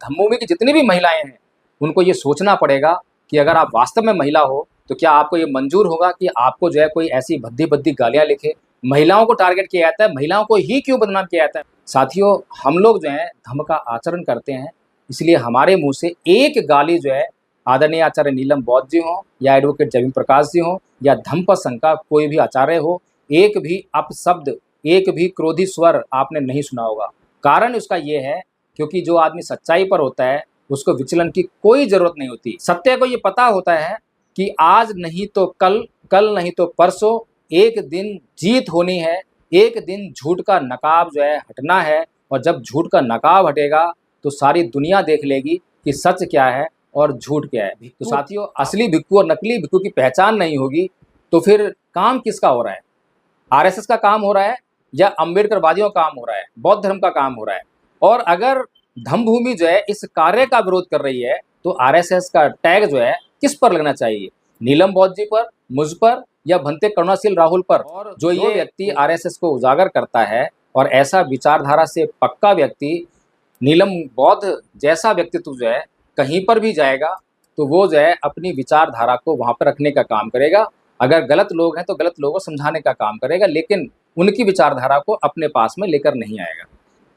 धम्मभूमि की जितनी भी महिलाएं हैं उनको ये सोचना पड़ेगा कि अगर आप वास्तव में महिला हो तो क्या आपको ये मंजूर होगा कि आपको जो है कोई ऐसी भद्दी भद्दी गालियां लिखे। महिलाओं को टारगेट किया जाता है, महिलाओं को ही क्यों बदनाम किया जाता है। साथियों, हम लोग जो है धर्म का आचरण करते हैं, इसलिए हमारे मुंह से एक गाली जो है आदरणीय आचार्य नीलम बौद्ध जी हो या एडवोकेट जयवीर प्रकाश जी हो या धम्मपद संघ का कोई भी आचार्य हो, एक भी अपशब्द, एक भी क्रोधी स्वर आपने नहीं सुना होगा। कारण उसका ये है क्योंकि जो आदमी सच्चाई पर होता है उसको विचलन की कोई जरूरत नहीं होती। सत्य को ये पता होता है कि आज नहीं तो कल, कल नहीं तो परसों, एक दिन जीत होनी है, एक दिन झूठ का नकाब जो है हटना है। और जब झूठ का नकाब हटेगा तो सारी दुनिया देख लेगी कि सच क्या है और झूठ क्या है। तो साथियों, असली भिक्खू और नकली भिक्खू की पहचान नहीं होगी तो फिर काम किसका हो रहा है? आरएसएस का काम हो रहा है या अम्बेडकरवादियों का काम हो रहा है, बौद्ध धर्म का काम हो रहा है? और अगर धम्मभूमि जो है इस कार्य का विरोध कर रही है तो आरएसएस का टैग जो है किस पर लगना चाहिए? नीलम बौद्ध जी पर, मुझ पर या भंते करुणाशील राहुल पर? और जो ये व्यक्ति आरएसएस को उजागर करता है और ऐसा विचारधारा से पक्का व्यक्ति नीलम बौद्ध जैसा व्यक्तित्व जो है कहीं पर भी जाएगा तो वो जो है अपनी विचारधारा को वहां पर रखने का काम करेगा। अगर गलत लोग हैं तो गलत लोगों को समझाने का काम करेगा, लेकिन उनकी विचारधारा को अपने पास में लेकर नहीं आएगा।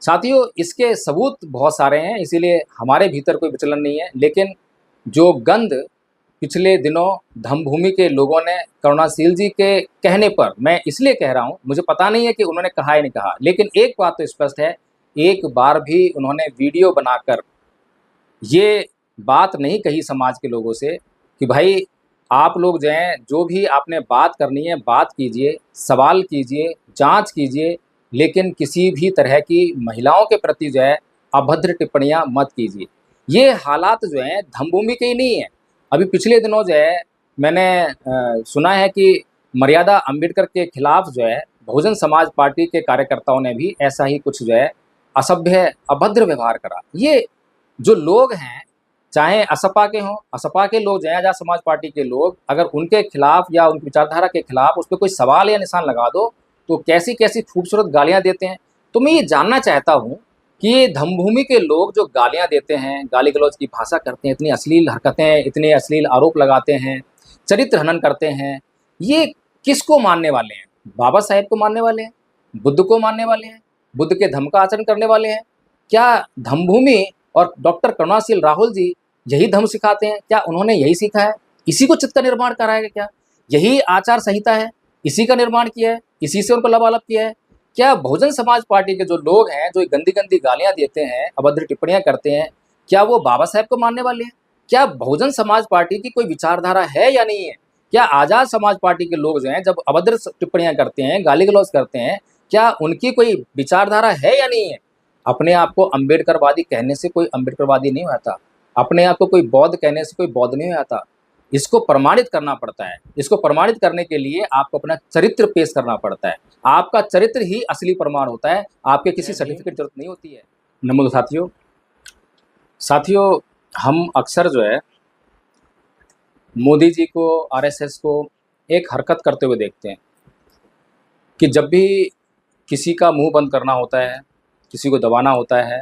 साथियों, इसके सबूत बहुत सारे हैं, इसीलिए हमारे भीतर कोई विचलन नहीं है। लेकिन जो गंध पिछले दिनों धम्मभूमि के लोगों ने करुणाशील जी के कहने पर, मैं इसलिए कह रहा हूँ, मुझे पता नहीं है कि उन्होंने कहा या नहीं कहा, लेकिन एक बात तो स्पष्ट है, एक बार भी उन्होंने वीडियो बनाकर ये बात नहीं कही समाज के लोगों से कि भाई आप लोग जो हैं जो भी आपने बात करनी है बात कीजिए, सवाल कीजिए, जांच कीजिए, लेकिन किसी भी तरह की महिलाओं के प्रति जो है अभद्र टिप्पणियां मत कीजिए। ये हालात जो हैं धम्मभूमि के ही नहीं है। अभी पिछले दिनों जो है मैंने सुना है कि मर्यादा अम्बेडकर के खिलाफ जो है बहुजन समाज पार्टी के कार्यकर्ताओं ने भी ऐसा ही कुछ जो है असभ्य अभद्र व्यवहार करा। ये जो लोग हैं, चाहे असपा के हों, असपा के लोग, जय आजाद समाज पार्टी के लोग, अगर उनके खिलाफ या उनकी विचारधारा के खिलाफ उस पर कोई सवाल या निशान लगा दो तो कैसी कैसी खूबसूरत गालियां देते हैं। तो मैं ये जानना चाहता हूं कि ये धम्मभूमि के लोग जो गालियां देते हैं, गाली गलौज की भाषा करते हैं, इतनी अश्लील हरकतें, इतने अश्लील आरोप लगाते हैं, चरित्र हनन करते हैं, ये किसको मानने वाले हैं? बाबा साहेब को मानने वाले हैं? बुद्ध को मानने वाले हैं? बुद्ध के धम्म का आचरण करने वाले हैं? क्या धम्मभूमि और डॉक्टर करुणाशील राहुल जी यही धर्म सिखाते हैं? क्या उन्होंने यही सीखा है? इसी को चित्त का निर्माण कराएगा क्या? यही आचार संहिता है? इसी का निर्माण किया है? इसी से उनको लबालब किया है? क्या बहुजन समाज पार्टी के जो लोग हैं जो गंदी गंदी गालियां देते हैं, अभद्र टिप्पणियां करते हैं, क्या वो बाबा साहेब को मानने वाले हैं? क्या बहुजन समाज पार्टी की कोई विचारधारा है या नहीं है? क्या आजाद समाज पार्टी के लोग जो हैं जब अभद्र टिप्पणियां करते हैं, गाली गलौज करते हैं, क्या उनकी कोई विचारधारा है या नहीं है? अपने आप को अम्बेडकरवादी कहने से कोई अम्बेडकरवादी नहीं होता, अपने आप को कोई बौद्ध कहने से कोई बौद्ध नहीं आता। इसको प्रमाणित करना पड़ता है। इसको प्रमाणित करने के लिए आपको अपना चरित्र पेश करना पड़ता है। आपका चरित्र ही असली प्रमाण होता है, आपके किसी सर्टिफिकेट की जरूरत नहीं होती है। नमस्कार साथियों, हम अक्सर जो है मोदी जी को, आरएसएस को एक हरकत करते हुए देखते हैं कि जब भी किसी का मुंह बंद करना होता है, किसी को दबाना होता है,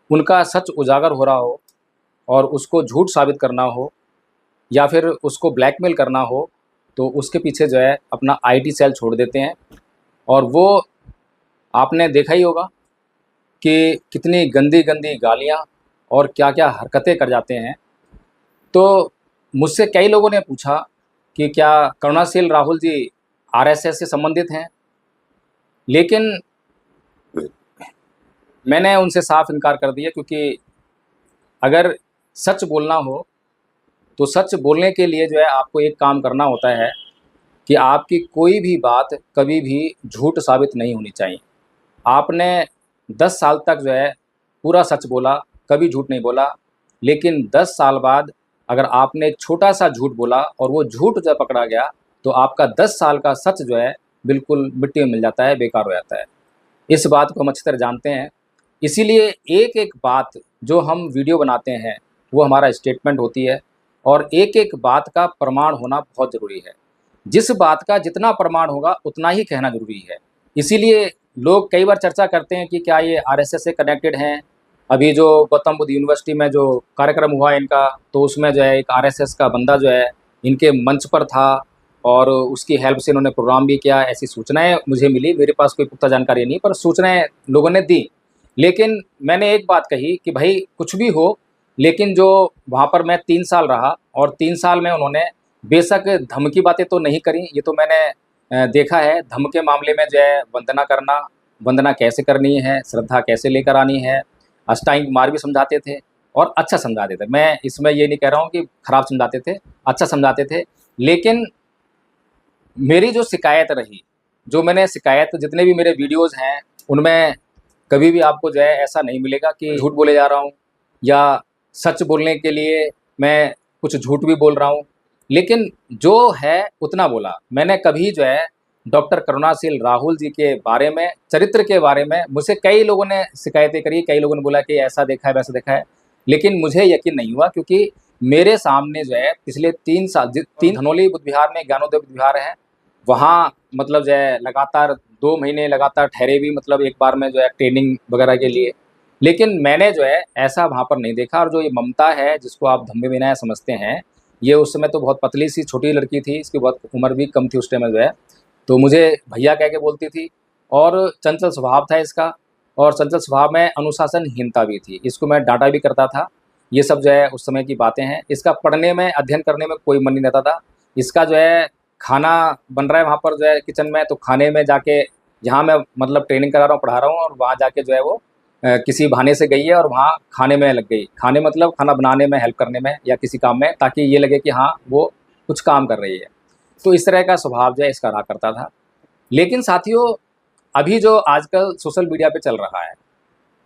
उनका सच उजागर हो रहा हो और उसको झूठ साबित करना हो या फिर उसको ब्लैकमेल करना हो, तो उसके पीछे जो है अपना आईटी सेल छोड़ देते हैं। और वो आपने देखा ही होगा कि कितनी गंदी गंदी गालियाँ और क्या क्या हरकतें कर जाते हैं। तो मुझसे कई लोगों ने पूछा कि क्या करुणाशील राहुल जी आरएसएस से संबंधित हैं, लेकिन मैंने उनसे साफ इनकार कर दिया, क्योंकि अगर सच बोलना हो तो सच बोलने के लिए जो है आपको एक काम करना होता है कि आपकी कोई भी बात कभी भी झूठ साबित नहीं होनी चाहिए। आपने 10 साल तक जो है पूरा सच बोला, कभी झूठ नहीं बोला, लेकिन 10 साल बाद अगर आपने छोटा सा झूठ बोला और वो झूठ जब पकड़ा गया तो आपका 10 साल का सच जो है बिल्कुल मिट्टी में मिल जाता है, बेकार हो जाता है। इस बात को हम अच्छी तरह जानते हैं। इसीलिए एक एक बात जो हम वीडियो बनाते हैं वो हमारा स्टेटमेंट होती है और एक एक बात का प्रमाण होना बहुत ज़रूरी है। जिस बात का जितना प्रमाण होगा उतना ही कहना जरूरी है। इसीलिए लोग कई बार चर्चा करते हैं कि क्या ये आरएसएस से कनेक्टेड हैं अभी जो गौतम बुद्ध यूनिवर्सिटी में जो कार्यक्रम हुआ इनका, तो उसमें जो है एक आरएसएस का बंदा जो है इनके मंच पर था और उसकी हेल्प से इन्होंने प्रोग्राम भी किया, ऐसी सूचनाएँ मुझे मिली। मेरे पास कोई पुख्ता जानकारी नहीं, पर सूचनाएँ लोगों ने दी। लेकिन मैंने एक बात कही कि भई कुछ भी हो, लेकिन जो वहाँ पर मैं 3 साल रहा और 3 साल में उन्होंने बेशक धम्म की बातें तो नहीं करी, ये तो मैंने देखा है। धम्म के मामले में जो है वंदना करना, वंदना कैसे करनी है, श्रद्धा कैसे लेकर आनी है, अष्टांगिक मार्ग भी समझाते थे और अच्छा समझाते थे। मैं इसमें ये नहीं कह रहा हूँ कि खराब समझाते थे, अच्छा समझाते थे। लेकिन मेरी जो शिकायत रही, जो मैंने शिकायत जितने भी मेरे वीडियोज़ हैं, उनमें कभी भी आपको जो है ऐसा नहीं मिलेगा कि झूठ बोले जा रहा हूँ या सच बोलने के लिए मैं कुछ झूठ भी बोल रहा हूँ। लेकिन जो है उतना बोला। मैंने कभी जो है डॉक्टर करुणाशील राहुल जी के बारे में, चरित्र के बारे में मुझसे कई लोगों ने शिकायतें करी, कई लोगों ने बोला कि ऐसा देखा है, वैसा देखा है। लेकिन मुझे यकीन नहीं हुआ, क्योंकि मेरे सामने जो है पिछले 3 साल 3 धनौली बुद्ध विहार में ज्ञानोदय बुद्ध विहार है, वहाँ मतलब जो है लगातार 2 महीने लगातार ठहरे भी, मतलब एक बार में जो है ट्रेनिंग वगैरह के लिए। लेकिन मैंने जो है ऐसा वहाँ पर नहीं देखा। और जो ये ममता है जिसको आप धम्म विनय समझते हैं, ये उस समय तो बहुत पतली सी छोटी लड़की थी, इसकी बहुत उम्र भी कम थी उस टाइम में जो है। तो मुझे भैया कह के बोलती थी और चंचल स्वभाव था इसका, और चंचल स्वभाव में अनुशासनहीनता भी थी। इसको मैं डाँटा भी करता था। ये सब जो है उस समय की बातें हैं। इसका पढ़ने में, अध्ययन करने में कोई मन नहीं रहता था। इसका जो है खाना बन रहा है वहाँ पर जो है किचन में, तो खाने में जाके, यहाँ मैं मतलब ट्रेनिंग करा रहा हूँ, पढ़ा रहा हूँ, और वहाँ जाके जो है वो किसी बहाने से गई है और वहाँ खाने में लग गई। खाने मतलब खाना बनाने में, हेल्प करने में या किसी काम में, ताकि ये लगे कि हाँ, वो कुछ काम कर रही है। तो इस तरह का स्वभाव जो है इसका रहा करता था। लेकिन साथियों, अभी जो आजकल सोशल मीडिया पे चल रहा है,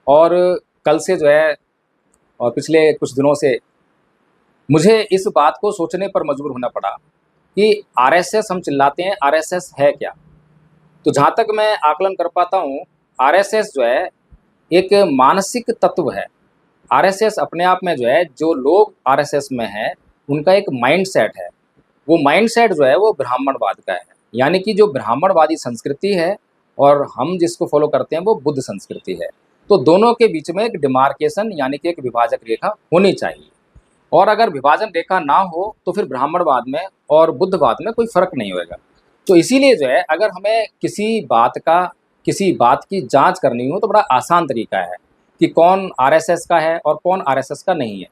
और कल से जो है और पिछले कुछ दिनों से मुझे इस बात को सोचने पर मजबूर होना पड़ा कि आरएसएस हम चिल्लाते हैं, आरएसएस है क्या? तो जहाँ तक मैं आकलन कर पाता हूँ, आरएसएस जो है एक मानसिक तत्व है। आरएसएस अपने आप में जो है, जो लोग आरएसएस में हैं, उनका एक माइंडसेट है। वो माइंडसेट जो है वो ब्राह्मणवाद का है। यानी कि जो ब्राह्मणवादी संस्कृति है और हम जिसको फॉलो करते हैं वो बुद्ध संस्कृति है। तो दोनों के बीच में एक डिमार्केशन, यानी कि एक विभाजक रेखा होनी चाहिए। और अगर विभाजन रेखा ना हो तो फिर ब्राह्मणवाद में और बुद्धवाद में कोई फ़र्क नहीं होएगा। तो इसीलिए जो है, अगर हमें किसी बात की जाँच करनी हो तो बड़ा आसान तरीका है कि कौन आरएसएस का है और कौन आरएसएस का नहीं है।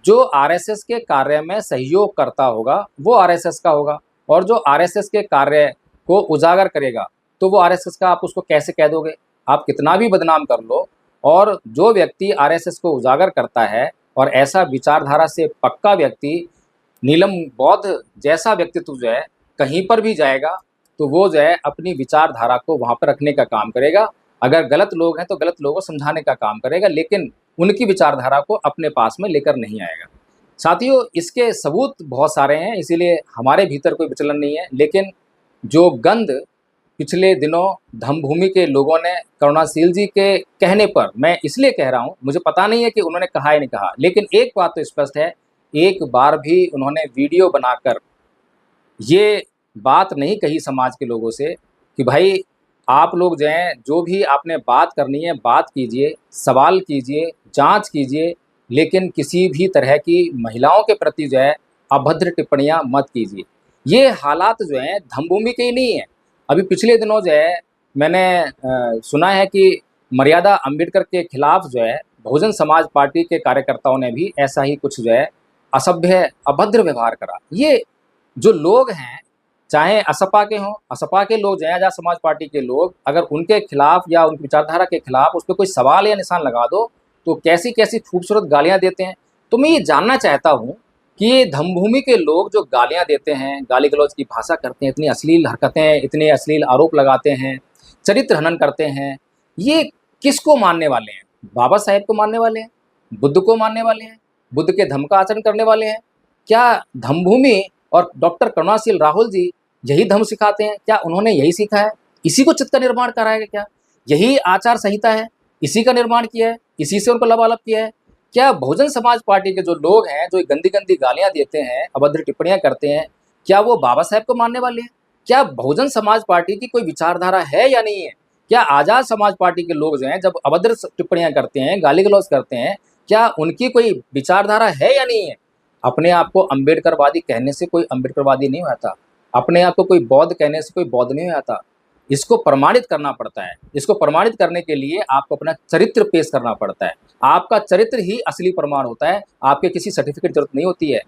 जो आरएसएस के कार्य में सहयोग करता होगा वो आरएसएस का होगा, और जो आरएसएस के कार्य को उजागर करेगा तो वो आरएसएस का, आप उसको कैसे कह दोगे? आप कितना भी बदनाम कर लो, और जो व्यक्ति आरएसएस को उजागर करता है और ऐसा विचारधारा से पक्का व्यक्ति, नीलम बौद्ध जैसा व्यक्तित्व जो है, कहीं पर भी जाएगा तो वो जो है अपनी विचारधारा को वहाँ पर रखने का काम करेगा। अगर गलत लोग हैं तो गलत लोगों को समझाने का काम करेगा, लेकिन उनकी विचारधारा को अपने पास में लेकर नहीं आएगा। साथियों, इसके सबूत बहुत सारे हैं, इसीलिए हमारे भीतर कोई विचलन नहीं है। लेकिन जो गंध पिछले दिनों धम्मभूमि के लोगों ने करुणाशील जी के कहने पर, मैं इसलिए कह रहा हूँ, मुझे पता नहीं है कि उन्होंने कहा या नहीं कहा, लेकिन एक बात तो स्पष्ट है, एक बार भी उन्होंने वीडियो बनाकर ये बात नहीं कही समाज के लोगों से कि भाई आप लोग जो हैं, जो भी आपने बात करनी है बात कीजिए, सवाल कीजिए, जांच कीजिए, लेकिन किसी भी तरह की महिलाओं के प्रति जो है अभद्र टिप्पणियां मत कीजिए। ये हालात जो हैं धम्मभूमि के ही नहीं है। अभी पिछले दिनों जो है मैंने सुना है कि मर्यादा अम्बेडकर के खिलाफ जो है बहुजन समाज पार्टी के कार्यकर्ताओं ने भी ऐसा ही कुछ जो है असभ्य, अभद्र व्यवहार करा। ये जो लोग हैं, चाहे असपा के हों, असपा के लोग जो हैं, आज़ाद समाज पार्टी के लोग, अगर उनके खिलाफ या उनकी विचारधारा के खिलाफ उस पर कोई सवाल या निशान लगा दो तो कैसी कैसी खूबसूरत गालियां देते हैं। तो मैं ये जानना चाहता हूँ कि ये धम्मभूमि के लोग जो गालियां देते हैं, गाली गलौज की भाषा करते हैं, इतनी अश्लील हरकतें, इतने अश्लील आरोप लगाते हैं, चरित्र हनन करते हैं, ये किसको मानने वाले हैं? बाबा साहेब को मानने वाले हैं? बुद्ध को मानने वाले हैं? बुद्ध के धम्म का आचरण करने वाले हैं? क्या धम्मभूमि और डॉक्टर करुणाशील राहुल जी यही धर्म सिखाते हैं? क्या उन्होंने यही सीखा है? इसी को चित्त का निर्माण कराएगा क्या? यही आचार संहिता है? इसी का निर्माण किया है? इसी से उनको लबालब किया है? क्या बहुजन समाज पार्टी के जो लोग हैं, जो गंदी गंदी गालियां देते हैं, अभद्र टिप्पणियां करते हैं, क्या वो बाबा साहेब को मानने वाले हैं? क्या बहुजन समाज पार्टी की कोई विचारधारा है या नहीं है? क्या आज़ाद समाज पार्टी के लोग जो हैं जब अभद्र टिप्पणियाँ करते हैं, गाली-गलौज करते हैं, क्या उनकी कोई विचारधारा है या नहीं है? अपने आप को अम्बेडकरवादी कहने से कोई अम्बेडकरवादी नहीं हो जाता। अपने आप को कोई बौद्ध कहने से कोई बौद्ध नहीं हो जाता। इसको प्रमाणित करना पड़ता है। इसको प्रमाणित करने के लिए आपको अपना चरित्र पेश करना पड़ता है। आपका चरित्र ही असली प्रमाण होता है, आपके किसी सर्टिफ़िकेट की ज़रूरत नहीं होती है।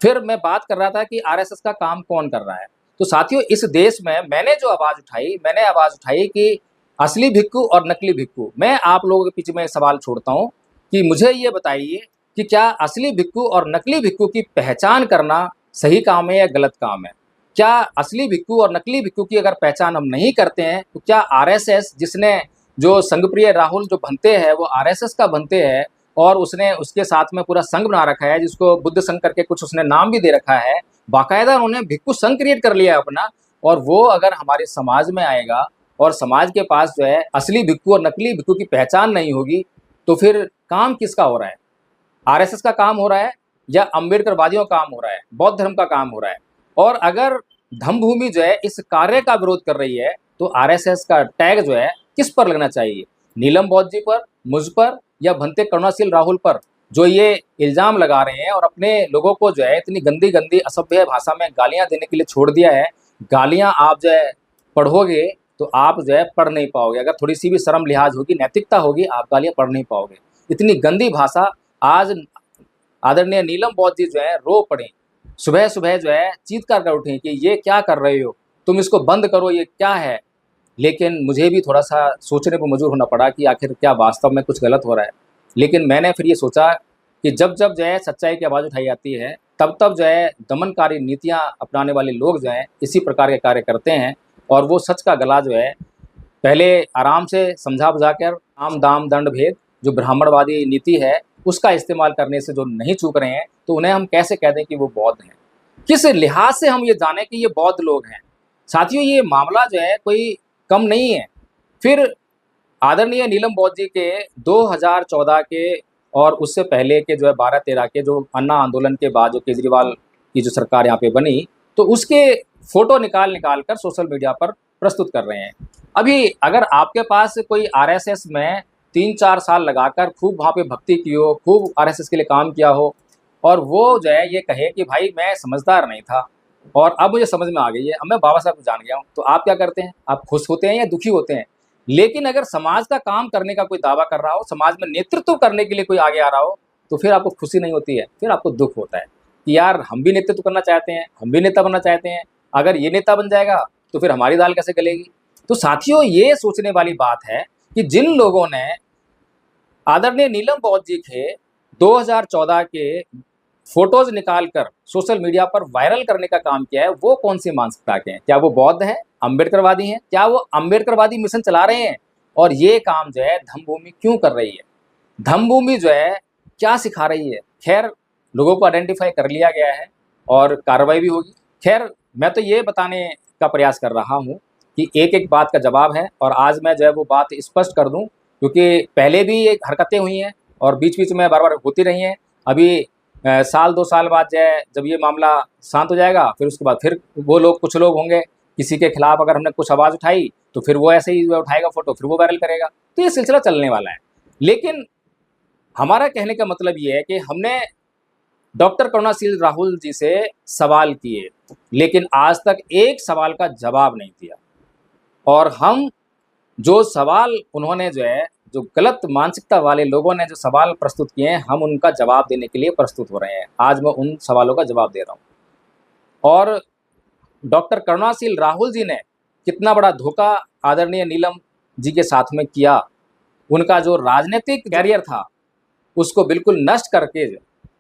फिर मैं बात कर रहा था कि आरएसएस का काम कौन कर रहा है? तो साथियों, इस देश में मैंने आवाज़ उठाई कि असली भिक्खू और नकली भिक्खू। मैं आप लोगों के बीच में सवाल छोड़ता हूँ कि मुझे ये बताइए कि क्या असली भिक्खू और नकली भिक्खू की पहचान करना सही काम है या गलत काम है? क्या असली भिक्खू और नकली भिक्खू की अगर पहचान हम नहीं करते हैं, तो क्या आरएसएस, जिसने जो संघप्रिय राहुल जो बनते हैं, वो आरएसएस का बनते हैं और उसने उसके साथ में पूरा संघ बना रखा है, जिसको बुद्ध संघ करके कुछ उसने नाम भी दे रखा है। बाकायदा उन्होंने भिक्खू संघ क्रिएट कर लिया है अपना, और वो अगर हमारे समाज में आएगा और समाज के पास जो है असली भिक्खू और नकली भिक्खू की पहचान नहीं होगी, तो फिर काम किसका हो रहा है? आरएसएस का काम हो रहा है या अम्बेडकरवादियों का काम हो रहा है, बौद्ध धर्म का काम हो रहा है? और अगर धम्मभूमि जो है इस कार्य का विरोध कर रही है, तो आरएसएस का टैग जो है किस पर लगना चाहिए? नीलम बौद्ध जी पर, मुझ पर, या भंते करुणाशील राहुल पर, जो ये इल्ज़ाम लगा रहे हैं और अपने लोगों को जो है इतनी गंदी-गंदी असभ्य भाषा में गालियाँ देने के लिए छोड़ दिया है। गालियाँ आप जो है पढ़ोगे तो आप जो है पढ़ नहीं पाओगे। अगर थोड़ी-सी भी शर्म लिहाज़ होगी, नैतिकता होगी, आप गालियाँ पढ़ नहीं पाओगे। इतनी गंदी भाषा आज आदरणीय नीलम बौद्ध जी जो है रो पड़े। सुबह-सुबह जो है चीत्कार कर उठे कि ये क्या कर रहे हो? तुम इसको बंद करो, ये क्या है? लेकिन मुझे भी थोड़ा-सा सोचने पर मजबूर होना पड़ा कि आखिर क्या वास्तव में कुछ गलत हो रहा है? लेकिन मैंने फिर ये सोचा कि जब-जब जो है सच्चाई की आवाज़ उठाई जाती है, तब-तब जो है दमनकारी नीतियाँ अपनाने वाले लोग जो हैं, इसी प्रकार के कार्य करते हैं, और वो सच का गला जो है पहले आराम से समझा-बुझा कर साम, दाम, दंड, भेद, जो ब्राह्मणवादी नीति है, उसका इस्तेमाल करने से जो नहीं चूक रहे हैं, तो उन्हें हम कैसे कह दें कि वो बौद्ध हैं? किस लिहाज से हम ये जानें कि ये बौद्ध लोग हैं? साथियों, ये मामला जो है कोई कम नहीं है। फिर आदरणीय नीलम बौद्ध जी के 2014 के और उससे पहले के जो है 12-13 के जो अन्ना आंदोलन के बाद जो केजरीवाल की जो सरकार यहाँ पे बनी, तो उसके फ़ोटो निकाल कर सोशल मीडिया पर प्रस्तुत कर रहे हैं। अभी अगर आपके पास कोई आरएसएस में 3-4 साल लगाकर खूब वहाँ पे भक्ति की हो, खूब आरएसएस के लिए काम किया हो, और वो जो है ये कहे कि भाई मैं समझदार नहीं था और अब मुझे समझ में आ गई है, अब मैं बाबा साहब को जान गया हूँ, तो आप क्या करते हैं? आप खुश होते हैं या दुखी होते हैं? लेकिन अगर समाज का काम करने का कोई दावा कर रहा हो, समाज में नेतृत्व करने के लिए कोई आगे आ रहा हो, तो फिर आपको खुशी नहीं होती है, फिर आपको दुःख होता है कि यार हम भी नेतृत्व करना चाहते हैं, हम भी नेता बनना चाहते हैं, अगर ये नेता बन जाएगा, तो फिर हमारी दाल कैसे गलेगी? तो साथियों, ये सोचने वाली बात है कि जिन लोगों ने आदरणीय नीलम बौद्ध जी के 2014 के फ़ोटोज़ निकाल कर सोशल मीडिया पर वायरल करने का काम किया है, वो कौन-सी मानसिकता के हैं? क्या वो बौद्ध हैं, अम्बेडकरवादी हैं? क्या वो अम्बेडकरवादी मिशन चला रहे हैं? और ये काम जो है धम्मभूमि क्यों कर रही है? धम्मभूमि जो है क्या सिखा रही है? खैर, लोगों को आइडेंटिफ़ाई कर लिया गया है और कार्रवाई भी होगी। खैर, मैं तो ये बताने का प्रयास कर रहा हूँ कि एक-एक बात का जवाब है, और आज मैं जो है वो बात स्पष्ट कर दूँ, क्योंकि पहले भी ये हरकतें हुई हैं और बीच-बीच में बार-बार होती रही हैं। अभी साल 2 साल बाद जो है जब ये मामला शांत हो जाएगा, फिर उसके बाद फिर वो लोग, कुछ लोग होंगे, किसी के खिलाफ अगर हमने कुछ आवाज़ उठाई, तो फिर वो ऐसे ही जो है उठाएगा फ़ोटो, फिर वो वायरल करेगा। तो ये सिलसिला चलने वाला है। लेकिन हमारा कहने का मतलब ये है कि हमने डॉक्टर करुणाशील राहुल जी से सवाल किए, लेकिन आज तक एक सवाल का जवाब नहीं दिया, और हम जो सवाल उन्होंने जो है, जो गलत मानसिकता वाले लोगों ने जो सवाल प्रस्तुत किए हैं, हम उनका जवाब देने के लिए प्रस्तुत हो रहे हैं। आज मैं उन सवालों का जवाब दे रहा हूँ। और डॉक्टर करुणाशील राहुल जी ने कितना बड़ा धोखा आदरणीय नीलम जी के साथ में किया। उनका जो राजनीतिक कैरियर था, उसको बिल्कुल नष्ट करके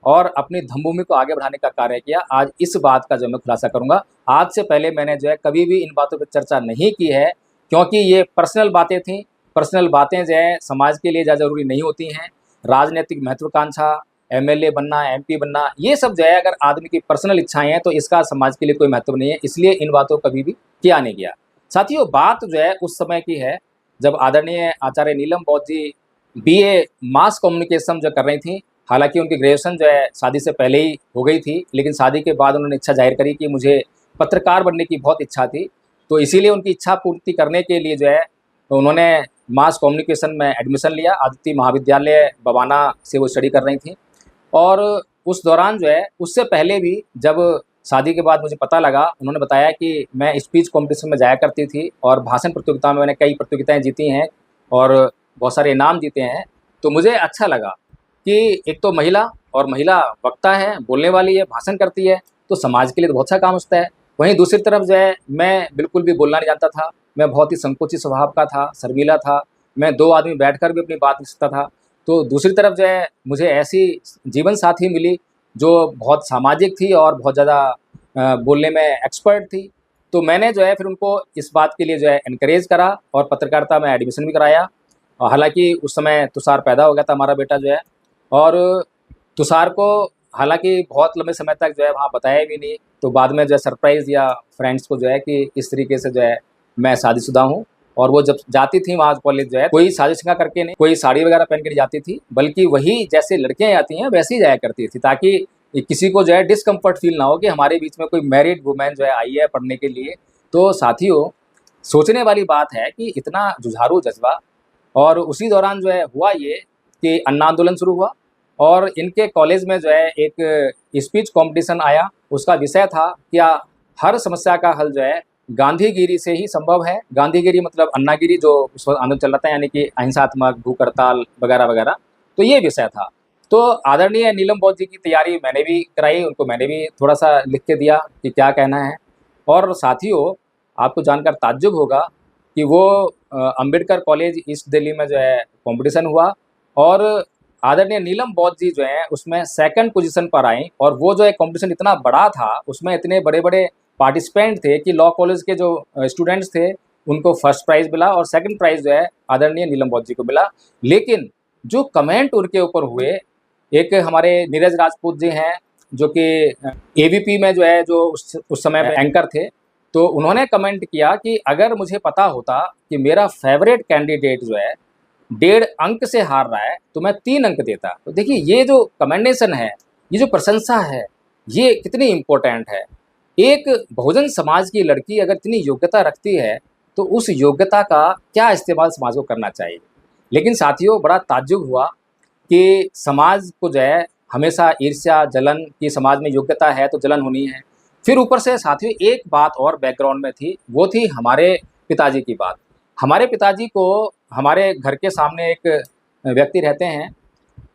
और अपनी धम्मभूमि को आगे बढ़ाने का कार्य किया। आज इस बात का जो मैं खुलासा करूँगा। आज से पहले मैंने जो है कभी भी इन बातों पर चर्चा नहीं की है, क्योंकि ये पर्सनल बातें थीं। पर्सनल बातें जो है समाज के लिए ज़्यादा ज़रूरी नहीं होती हैं। राजनीतिक महत्वाकांक्षा, एमएलए बनना, एमपी बनना, ये सब जो है अगर आदमी की पर्सनल इच्छाएँ हैं, तो इसका समाज के लिए कोई महत्व नहीं है। इसलिए इन बातों को कभी भी किया नहीं गया। साथियों, बात जो है उस समय की है जब आदरणीय आचार्य नीलम बौद्ध जी बीए मास कम्युनिकेशन जो कर रही थीं। हालाँकि उनकी ग्रेजुएशन जो है शादी से पहले ही हो गई थी, लेकिन शादी के बाद उन्होंने इच्छा ज़ाहिर करी कि मुझे पत्रकार बनने की बहुत इच्छा थी। तो इसीलिए उनकी इच्छा पूर्ति करने के लिए जो है तो उन्होंने मास कम्युनिकेशन में एडमिशन लिया, आदित्य महाविद्यालय बवाना से वो स्टडी कर रही थी। और उस दौरान जो है, उससे पहले भी जब शादी के बाद मुझे पता लगा, उन्होंने बताया कि मैं स्पीच कॉम्पिटिशन में जाया करती थी और भाषण प्रतियोगिता में मैंने कई प्रतियोगिताएँ जीती हैं और बहुत सारे इनाम जीते हैं। तो मुझे अच्छा लगा कि एक तो महिला वक्ता है, बोलने वाली है, भाषण करती है, तो समाज के लिए तो बहुत सा काम होता है। वहीं दूसरी तरफ जो है, मैं बिल्कुल भी बोलना नहीं जानता था, मैं बहुत ही संकोची स्वभाव का था, शर्मीला था, मैं 2 आदमी बैठकर भी अपनी बात नहीं सकता था। तो दूसरी तरफ जो है, मुझे ऐसी जीवन साथी मिली जो बहुत सामाजिक थी और बहुत ज़्यादा बोलने में एक्सपर्ट थी। तो मैंने जो है फिर उनको इस बात के लिए जो है एनकरेज करा और पत्रकारिता में एडमिशन भी कराया। और हालाँकि उस समय तुषार पैदा हो गया था हमारा बेटा जो है, और तुषार को हालाँकि बहुत लंबे समय तक जो है वहाँ बताया भी नहीं, तो बाद में जो है सरप्राइज़ दिया फ्रेंड्स को जो है कि इस तरीके से जो है मैं शादीशुदा हूँ। और वो जब जाती थी वहाँ कॉलेज जो है, कोई साज़िश करके नहीं, कोई साड़ी वगैरह पहन के नहीं जाती थी, बल्कि वही जैसे लड़कियाँ जाती हैं वैसे ही जाया करती थी, ताकि किसी को जो है डिस्कम्फर्ट फ़ील ना हो कि हमारे बीच में कोई मैरिड वुमन जो है आई है पढ़ने के लिए। तो साथियों, सोचने वाली बात है कि इतना जुझारू जज़्बा। और उसी दौरान जो है हुआ ये कि अन्ना आंदोलन शुरू हुआ और इनके कॉलेज में जो है एक स्पीच कॉम्पिटिशन आया। उसका विषय था क्या हर समस्या का हल जो है गांधीगिरी से ही संभव है। गांधीगिरी मतलब अन्नागिरी जो उस वक्त आंदोलन चल रहा था, यानी कि अहिंसात्मक, भूख हड़ताल वगैरह वगैरह। तो ये विषय था। तो आदरणीय नीलम बौद्ध जी की तैयारी मैंने भी कराई, उनको मैंने भी थोड़ा सा लिख के दिया कि क्या कहना है। और साथियों, आपको जानकर ताज्जुब होगा कि वो अंबेडकर कॉलेज ईस्ट दिल्ली में जो है कंपटीशन हुआ और आदरणीय नीलम बौद्ध जी जो हैं उसमें सेकंड पोजीशन पर आई। और वो जो है कंपटीशन इतना बड़ा था, उसमें इतने बड़े-बड़े पार्टिसिपेंट थे कि लॉ कॉलेज के जो स्टूडेंट्स थे, उनको फर्स्ट प्राइज़ मिला और सेकंड प्राइज़ जो है आदरणीय नीलम बौद्ध जी को मिला। लेकिन जो कमेंट उनके ऊपर हुए, एक हमारे नीरज राजपूत जी हैं, जो कि एबीपी में जो है जो उस समय में एंकर थे। तो उन्होंने कमेंट किया कि अगर मुझे पता होता कि मेरा फेवरेट कैंडिडेट जो है 1.5 अंक से हार रहा है, तो मैं 3 अंक देता। तो देखिए, ये जो कमेंडेशन है, ये जो प्रशंसा है, ये कितनी इम्पोर्टेंट है। एक बहुजन समाज की लड़की अगर इतनी योग्यता रखती है, तो उस योग्यता का क्या इस्तेमाल समाज को करना चाहिए। लेकिन साथियों, बड़ा ताज्जुब हुआ कि समाज को जो है हमेशा ईर्ष्या, जलन की, समाज में योग्यता है तो जलन होनी है। फिर ऊपर से साथियों एक बात और बैकग्राउंड में थी, वो थी हमारे पिताजी की बात। हमारे पिताजी को हमारे घर के सामने एक व्यक्ति रहते हैं,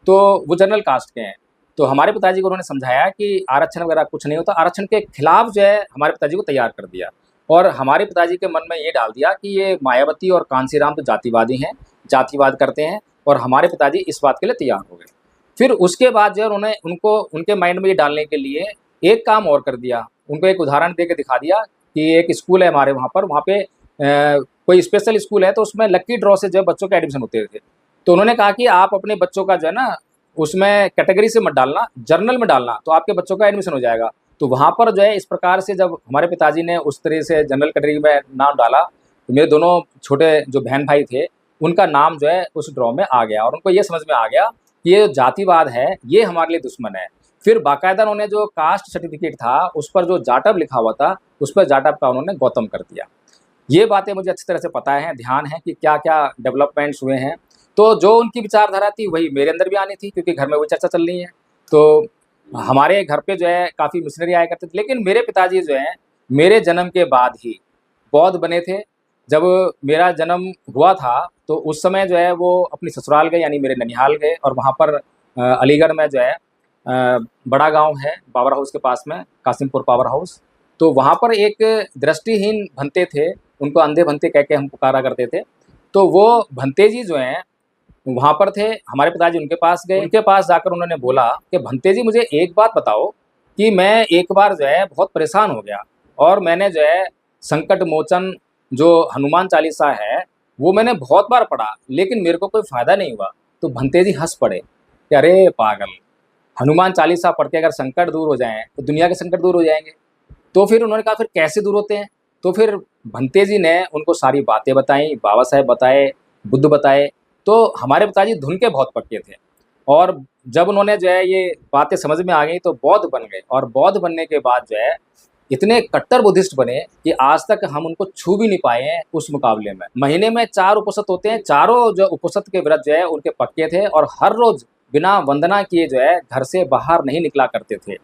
तो वो जनरल कास्ट के हैं। तो हमारे पिताजी को उन्होंने समझाया कि आरक्षण वगैरह कुछ नहीं होता, आरक्षण के खिलाफ जो है हमारे पिताजी को तैयार कर दिया। और हमारे पिताजी के मन में ये डाल दिया कि ये मायावती और कांशीराम तो जातिवादी हैं, जातिवाद करते हैं, और हमारे पिताजी इस बात के लिए तैयार हो गए। फिर उसके बाद जो है उन्होंने उनको उनके माइंड में ये डालने के लिए एक काम और कर दिया। उनको एक उदाहरण दे के दिखा दिया कि एक स्कूल है हमारे वहाँ पे कोई स्पेशल स्कूल है, तो उसमें लकी ड्रॉ से जो है बच्चों के एडमिशन होते थे। तो उन्होंने कहा कि आप अपने बच्चों का जो है ना, उसमें कैटेगरी से मत डालना, जर्नल में डालना, तो आपके बच्चों का एडमिशन हो जाएगा। तो वहाँ पर जो है इस प्रकार से जब हमारे पिताजी ने उस तरह से जनरल कैटेगरी में नाम डाला, तो मेरे दोनों छोटे जो बहन भाई थे, उनका नाम जो है उस ड्रॉ में आ गया और उनको ये समझ में आ गया कि ये जो जातिवाद है, ये हमारे लिए दुश्मन है। फिर बाकायदा उन्होंने जो कास्ट सर्टिफिकेट था, उस पर जो जाटव लिखा हुआ था, उस पर जाटव का उन्होंने गौतम कर दिया। ये बातें मुझे अच्छी तरह से पता हैं, ध्यान है कि क्या-क्या डेवलपमेंट्स हुए हैं। तो जो उनकी विचारधारा थी, वही मेरे अंदर भी आनी थी, क्योंकि घर में वही चर्चा चल रही है। तो हमारे घर पे जो है काफ़ी मिशनरी आया करते थे, लेकिन मेरे पिताजी जो हैं, मेरे जन्म के बाद ही बौद्ध बने थे। जब मेरा जन्म हुआ था, तो उस समय जो है वो अपनी ससुराल गए, यानी मेरे ननिहाल गए, और वहाँ पर अलीगढ़ में जो है बड़ा गाँव है, पावर हाउस के पास में, कासिमपुर पावर हाउस। तो वहाँ पर एक दृष्टिहीन भंते थे, उनको अंधे भंते कह के हम पुकारा करते थे। तो वो भंते जी जो हैं, वहाँ पर थे, हमारे पिताजी उनके पास गए। उनके पास जाकर उन्होंने बोला कि भंते जी, मुझे एक बात बताओ कि मैं एक बार जो है बहुत परेशान हो गया और मैंने जो है संकट मोचन जो हनुमान चालीसा है, वो मैंने बहुत बार पढ़ा, लेकिन मेरे को कोई फ़ायदा नहीं हुआ। तो भंते जी हँस पड़े कि अरे पागल! हनुमान चालीसा पढ़ के अगर संकट दूर हो जाएँ, तो दुनिया के संकट दूर हो जाएँगे। तो फिर उन्होंने कहा, फिर कैसे दूर होते हैं? तो फिर भंते जी ने उनको सारी बातें बताई, बाबा साहेब बताए, बुद्ध बताए। तो हमारे पिताजी धुन के बहुत पक्के थे, और जब उन्होंने जो है ये बातें समझ में आ गई, तो बौद्ध बन गए। और बौद्ध बनने के बाद जो है इतने कट्टर बुद्धिस्ट बने कि आज तक हम उनको छू भी नहीं पाए हैं उस मुकाबले में। महीने में 4 उपसत होते हैं, चारों जो उपसत के व्रत जो है उनके पक्के थे और हर रोज बिना वंदना किए जो है घर से बाहर नहीं निकला करते थे।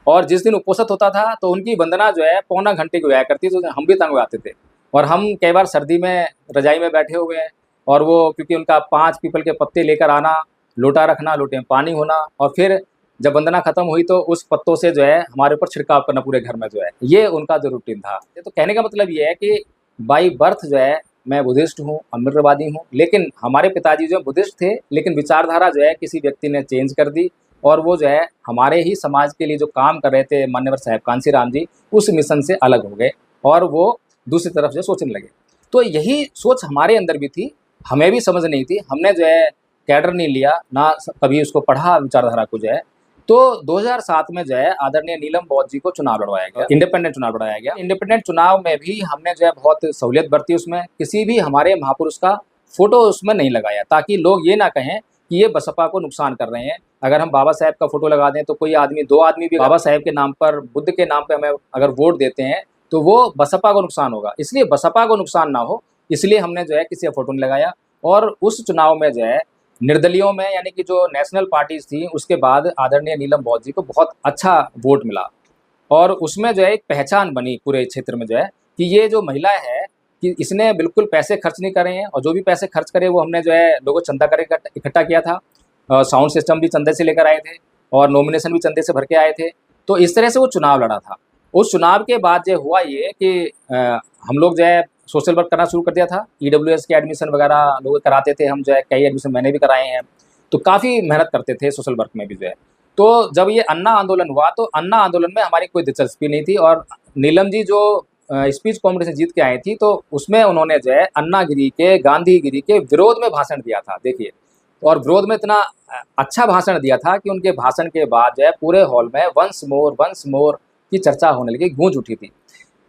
और जिस दिन उपवास होता था तो उनकी वंदना जो है पौना घंटे की हुआ करती, तो हम भी तंग हो जाते थे। और हम कई बार सर्दी में रजाई में बैठे हुए हैं और वो क्योंकि उनका 5 पीपल के पत्ते लेकर आना, लोटा रखना, लोटे में पानी होना और फिर जब वंदना खत्म हुई तो उस पत्तों से जो है हमारे ऊपर छिड़काव करना पूरे घर में जो है, ये उनका जो रूटीन था। तो कहने का मतलब ये है कि बाई बर्थ जो है मैं बुद्धिस्ट हूँ, अम्बेडकरवादी हूँ, लेकिन हमारे पिताजी जो बुद्धिस्ट थे, लेकिन विचारधारा जो है किसी व्यक्ति ने चेंज कर दी और वो जो है हमारे ही समाज के लिए जो काम कर रहे थे मान्यवर साहब कांशीराम जी, उस मिशन से अलग हो गए और वो दूसरी तरफ से सोचने लगे। तो यही सोच हमारे अंदर भी थी, हमें भी समझ नहीं थी, हमने जो है कैडर नहीं लिया, ना कभी उसको पढ़ा विचारधारा को जो है। तो 2007 में जो है आदरणीय नीलम बौद्ध जी को चुनाव लड़वाया गया, इंडिपेंडेंट चुनाव लड़वाया गया। इंडिपेंडेंट चुनाव में भी हमने जो है बहुत सहूलियत बरती, उसमें किसी भी हमारे महापुरुष का फोटो उसमें नहीं लगाया, ताकि लोग ये ना कहें कि ये बसपा को नुकसान कर रहे हैं। अगर हम बाबा साहेब का फोटो लगा दें तो कोई आदमी, 2 आदमी भी बाबा साहेब के नाम पर, बुद्ध के नाम पर हमें अगर वोट देते हैं तो वो बसपा को नुकसान होगा। इसलिए बसपा को नुकसान ना हो, इसलिए हमने जो है किसी का फोटो नहीं लगाया। और उस चुनाव में जो है निर्दलियों में, यानी कि जो नेशनल पार्टीज थी, उसके बाद आदरणीय नीलम बौद्ध जी को बहुत अच्छा वोट मिला और उसमें जो है एक पहचान बनी पूरे क्षेत्र में जो है कि ये जो महिला है कि इसने बिल्कुल पैसे खर्च नहीं करे हैं और जो भी पैसे खर्च करे वो हमने जो है लोगों चंदा कर इकट्ठा किया था। साउंड सिस्टम भी चंदे से लेकर आए थे और नॉमिनेशन भी चंदे से भर के आए थे। तो इस तरह से वो चुनाव लड़ा था। उस चुनाव के बाद जो हुआ ये कि हम लोग जो है सोशल वर्क करना शुरू कर दिया था। ईडब्ल्यूएस के एडमिशन वगैरह लोग कराते थे, हम जो है कई एडमिशन मैंने भी कराए हैं। तो काफ़ी मेहनत करते थे सोशल वर्क में भी जो है। तो जब ये अन्ना आंदोलन हुआ तो अन्ना आंदोलन में हमारी कोई दिलचस्पी नहीं थी और नीलम जी जो स्पीच कॉम्पिटिशन जीत के आई थी तो उसमें उन्होंने जो है अन्नागिरी के, गांधीगिरी के विरोध में भाषण दिया था, देखिए। और विरोध में इतना अच्छा भाषण दिया था कि उनके भाषण के बाद जो है पूरे हॉल में वंस मोर की चर्चा होने लगी, गूंज उठी थी।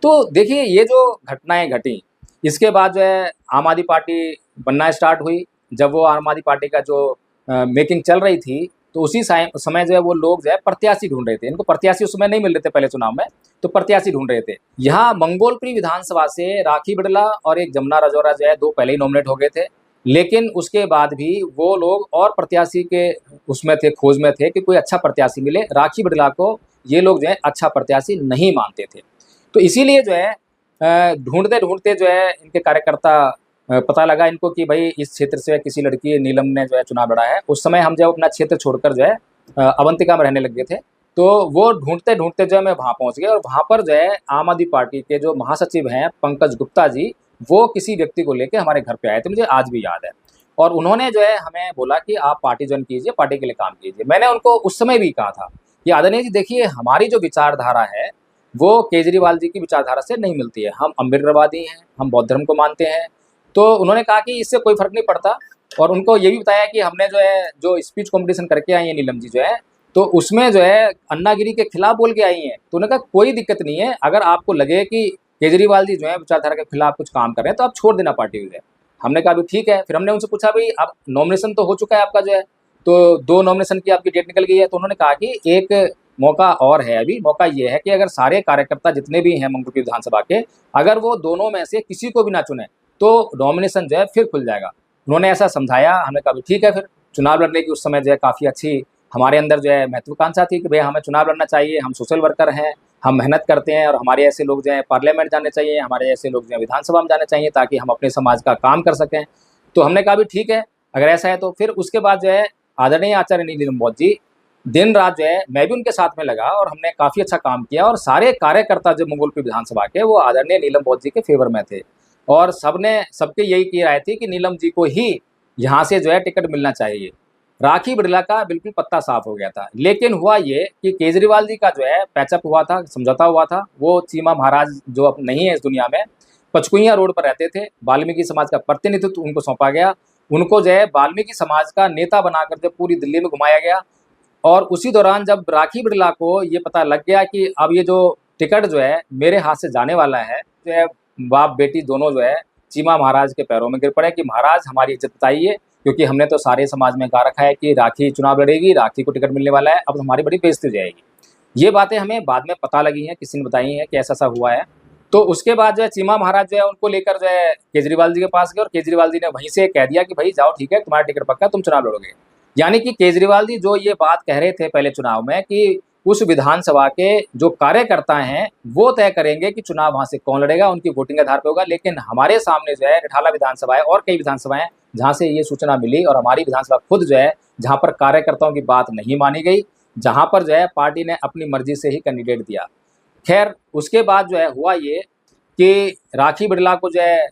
तो देखिए ये जो घटनाएं घटी, इसके बाद जो है आम आदमी पार्टी बनना स्टार्ट हुई। जब वो आम आदमी पार्टी का जो मेकिंग चल रही थी तो उसी समय जो है वो लोग जो है प्रत्याशी ढूंढ रहे थे। इनको प्रत्याशी उस समय नहीं मिल रहे थे पहले चुनाव में, तो प्रत्याशी ढूंढ रहे थे। यहाँ मंगोलपुरी विधानसभा से राखी बिड़ला और एक जमुना राजौरा जो है 2 पहले ही नॉमिनेट हो गए थे, लेकिन उसके बाद भी वो लोग और प्रत्याशी के उसमें थे, खोज में थे कि कोई अच्छा प्रत्याशी मिले। राखी बिड़ला को ये लोग जो है अच्छा प्रत्याशी नहीं मानते थे। तो इसीलिए जो है ढूंढते ढूंढते जो है इनके कार्यकर्ता, पता लगा इनको कि भाई इस क्षेत्र से किसी लड़की नीलम ने जो है चुनाव लड़ा है। उस समय हम जब अपना क्षेत्र छोड़कर जो है अवंतिका में रहने लग गए थे, तो वो ढूंढते ढूंढते जो है मैं वहाँ पहुँच गया और वहाँ पर जो है आम आदमी पार्टी के जो महासचिव हैं पंकज गुप्ता जी, वो किसी व्यक्ति को लेकर हमारे घर पे आए थे, मुझे आज भी याद है। और उन्होंने जो है हमें बोला कि आप पार्टी ज्वाइन कीजिए, पार्टी के लिए काम कीजिए। मैंने उनको उस समय भी कहा था कि आदरणीय जी देखिए, हमारी जो विचारधारा है वो केजरीवाल जी की विचारधारा से नहीं मिलती है। हम अम्बेडकरवादी हैं, हम बौद्ध धर्म को मानते हैं। तो उन्होंने कहा कि इससे कोई फर्क नहीं पड़ता और उनको ये भी बताया कि हमने जो है जो स्पीच कॉम्पिटिशन करके आई हैं नीलम जी जो है, तो उसमें जो है अन्नागिरी के खिलाफ बोल के आई हैं। तो उन्होंने कहा कोई दिक्कत नहीं है, अगर आपको लगे कि केजरीवाल जी जो है विचारधारा के खिलाफ कुछ काम कर रहे हैं तो आप छोड़ देना पार्टी जो है। हमने कहा भी ठीक है। फिर हमने उनसे पूछा भाई आप नॉमिनेशन तो हो चुका है आपका जो है, तो 2 नॉमिनेशन की आपकी डेट निकल गई है। तो उन्होंने कहा कि एक मौका और है, अभी मौका ये है कि अगर सारे कार्यकर्ता जितने भी हैं मंगोलपुर विधानसभा के, अगर वो दोनों में से किसी को भी ना चुने तो नॉमिनेशन जो है फिर खुल जाएगा। उन्होंने ऐसा समझाया, हमने कहा भी ठीक है। फिर चुनाव लड़ने की उस समय जो है काफ़ी अच्छी हमारे अंदर जो है महत्वाकांक्षा थी कि भाई हमें चुनाव लड़ना चाहिए, हम सोशल वर्कर हैं, हम मेहनत करते हैं और हमारे ऐसे लोग जो हैं पार्लियामेंट जाने चाहिए, हमारे ऐसे लोग जो है विधानसभा में जाने चाहिए ताकि हम अपने समाज का काम कर सकें। तो हमने कहा भी ठीक है अगर ऐसा है तो। फिर उसके बाद जो है आदरणीय आचार्य नीलम बौद्ध जी, दिन रात जो है मैं भी उनके साथ में लगा और हमने काफ़ी अच्छा काम किया और सारे कार्यकर्ता जो मंगोलपुर विधानसभा के वो आदरणीय नीलम बौद्ध जी के फेवर में थे और सबके यही की राय थी कि नीलम जी को ही यहाँ से जो है टिकट मिलना चाहिए। राखी बिड़ला का बिल्कुल पत्ता साफ हो गया था। लेकिन हुआ ये कि केजरीवाल जी का जो है पैचअप हुआ था, समझौता हुआ था। वो चीमा महाराज जो अब नहीं है इस दुनिया में, पचकुइयाँ रोड पर रहते थे, वाल्मीकि समाज का प्रतिनिधित्व उनको सौंपा गया। उनको जो है वाल्मीकि समाज का नेता बनाकर जब पूरी दिल्ली में घुमाया गया और उसी दौरान जब राखी बिड़ला को ये पता लग गया कि अब ये जो टिकट जो है मेरे हाथ से जाने वाला है, जो है बाप बेटी दोनों जो है चीमा महाराज के पैरों में गिर पड़े कि महाराज हमारी इज्जत बताइए, क्योंकि हमने तो सारे समाज में कहा रखा है कि राखी चुनाव लड़ेगी, राखी को टिकट मिलने वाला है, अब हमारी बड़ी बेइज्जती हो जाएगी। ये बातें हमें बाद में पता लगी हैं, किसी ने बताई हैं कि ऐसा-ऐसा हुआ है। तो उसके बाद जो है चीमा महाराज जो है उनको लेकर जो है केजरीवाल जी के पास गए और केजरीवाल जी ने वहीं से कह दिया कि भई जाओ ठीक है, तुम्हारा टिकट पक्का, तुम चुनाव लड़ोगे। यानी कि केजरीवाल जी जो ये बात कह रहे थे पहले चुनाव में कि उस विधानसभा के जो कार्यकर्ता हैं, वो तय करेंगे कि चुनाव वहाँ से कौन लड़ेगा, उनकी वोटिंग के आधार पे होगा। लेकिन हमारे सामने जो है रिठाला विधानसभा है और कई विधानसभाएँ हैं, जहाँ से ये सूचना मिली और हमारी विधानसभा खुद जो है, जहाँ पर कार्यकर्ताओं की बात नहीं मानी गई, जहाँ पर जो है पार्टी ने अपनी मर्ज़ी से ही कैंडिडेट दिया। ख़ैर उसके बाद जो है हुआ ये कि राखी बिरला को जो है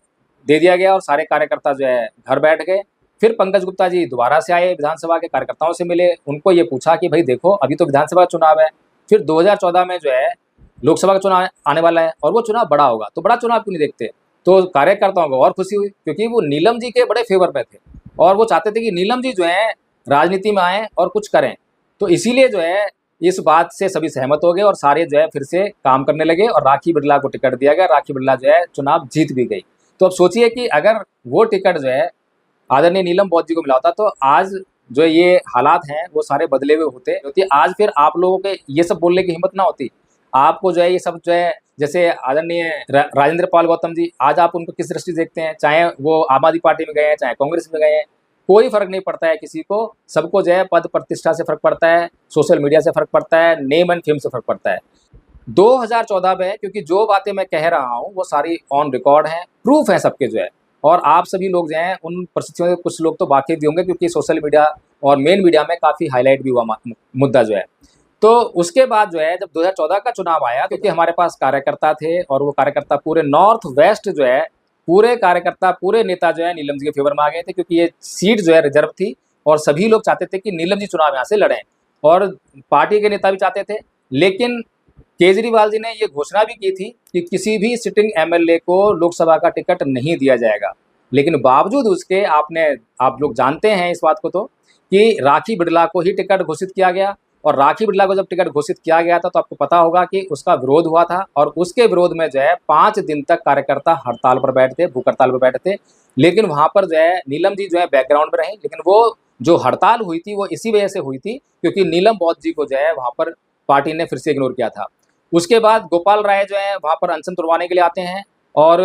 दे दिया गया और सारे कार्यकर्ता जो है घर बैठ गए। फिर पंकज गुप्ता जी दोबारा से आए, विधानसभा के कार्यकर्ताओं से मिले, उनको ये पूछा कि भई देखो अभी तो विधानसभा चुनाव है, फिर 2014 में जो है लोकसभा का चुनाव आने वाला है और वो चुनाव बड़ा होगा, तो बड़ा चुनाव क्यों नहीं देखते? तो कार्यकर्ताओं को और खुशी हुई क्योंकि वो नीलम जी के बड़े फ़ेवर में थे और वो चाहते थे कि नीलम जी जो हैं राजनीति में आएँ और कुछ करें। तो इसीलिए जो है इस बात से सभी सहमत हो गए और सारे जो है फिर से काम करने लगे और राखी बिरला को टिकट दिया गया। राखी बिरला जो है चुनाव जीत भी गई। तो अब सोचिए कि अगर वो टिकट जो है आदरणीय नीलम बौद्ध जी को मिला होता तो आज जो ये हालात हैं वो सारे बदले हुए होते। आज फिर आप लोगों के ये सब बोलने की हिम्मत ना होती। आपको जो है ये सब जो है जैसे आदरणीय राजेंद्र पाल गौतम जी, आज आप उनको किस दृष्टि से देखते हैं? चाहे वो आम आदमी पार्टी में गए हैं, चाहे कांग्रेस में गए हैं, कोई फ़र्क नहीं पड़ता है किसी को। सबको जो है पद प्रतिष्ठा से फ़र्क पड़ता है, सोशल मीडिया से फ़र्क पड़ता है, नेम एंड फेम से फ़र्क पड़ता है। 2014 में क्योंकि जो बातें मैं कह रहा हूँ वो सारी ऑन रिकॉर्ड हैं, प्रूफ है सबके जो है और आप सभी लोग जो हैं उन परिस्थितियों से कुछ लोग तो वाकिफ़ भी होंगे क्योंकि सोशल मीडिया और मेन मीडिया में काफ़ी हाईलाइट भी हुआ मुद्दा जो है। तो उसके बाद जो है जब 2014 का चुनाव आया क्योंकि हमारे पास कार्यकर्ता थे और वो कार्यकर्ता पूरे नॉर्थ वेस्ट जो है, पूरे कार्यकर्ता, पूरे नेता जो है नीलम जी के फ़ेवर में आ गए थे क्योंकि ये सीट जो है रिज़र्व थी और सभी लोग चाहते थे कि नीलम जी चुनाव यहाँ से लड़ें और पार्टी के नेता भी चाहते थे। लेकिन केजरीवाल जी ने ये घोषणा भी की थी कि किसी भी सिटिंग एमएलए को लोकसभा का टिकट नहीं दिया जाएगा। लेकिन बावजूद उसके आप लोग जानते हैं इस बात को तो कि राखी बिरला को ही टिकट घोषित किया गया और राखी बिरला को जब टिकट घोषित किया गया था तो आपको पता होगा कि उसका विरोध हुआ था और उसके विरोध में जो है 5 दिन तक कार्यकर्ता हड़ताल पर बैठे थे, भूख हड़ताल पर बैठे थे। लेकिन वहाँ पर जो है नीलम जी जो है बैकग्राउंड में रहीं, लेकिन वो जो हड़ताल हुई थी वो इसी वजह से हुई थी क्योंकि नीलम बौद्ध जी को जो है वहाँ पर पार्टी ने फिर से इग्नोर किया था। उसके बाद गोपाल राय जो है वहाँ पर अनशन तुड़वाने के लिए आते हैं और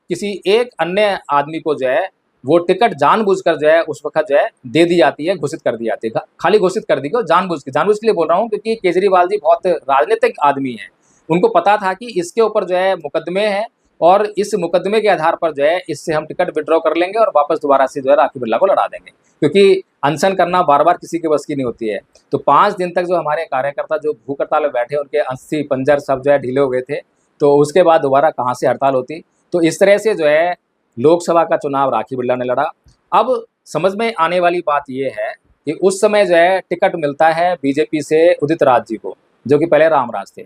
किसी एक अन्य आदमी को जो है वो टिकट जानबूझकर जो है उस वक़्त जो है दे दी जाती है, घोषित कर दी जाती है। खाली घोषित कर दी गई जानबूझ के लिए बोल रहा हूँ क्योंकि केजरीवाल जी बहुत राजनीतिक आदमी हैं। उनको पता था कि इसके ऊपर जो है मुकदमे हैं और इस मुकदमे के आधार पर जो है इससे हम टिकट विथड्रॉ कर लेंगे और वापस दोबारा से जो है राखी बिरला को लड़ा देंगे। क्योंकि अनशन करना बार-बार किसी के बस की नहीं होती है। तो 5 दिन तक जो हमारे कार्यकर्ता जो भूख हड़ताल में बैठे उनके अस्थि पंजर सब जो है ढीले हो गए थे। तो उसके बाद दोबारा कहाँ से हड़ताल होती। तो इस तरह से जो है लोकसभा का चुनाव राखी बिरला ने लड़ा। अब समझ में आने वाली बात ये है कि उस समय जो है टिकट मिलता है बीजेपी से उदित राज जी को, जो कि पहले रामराज थे।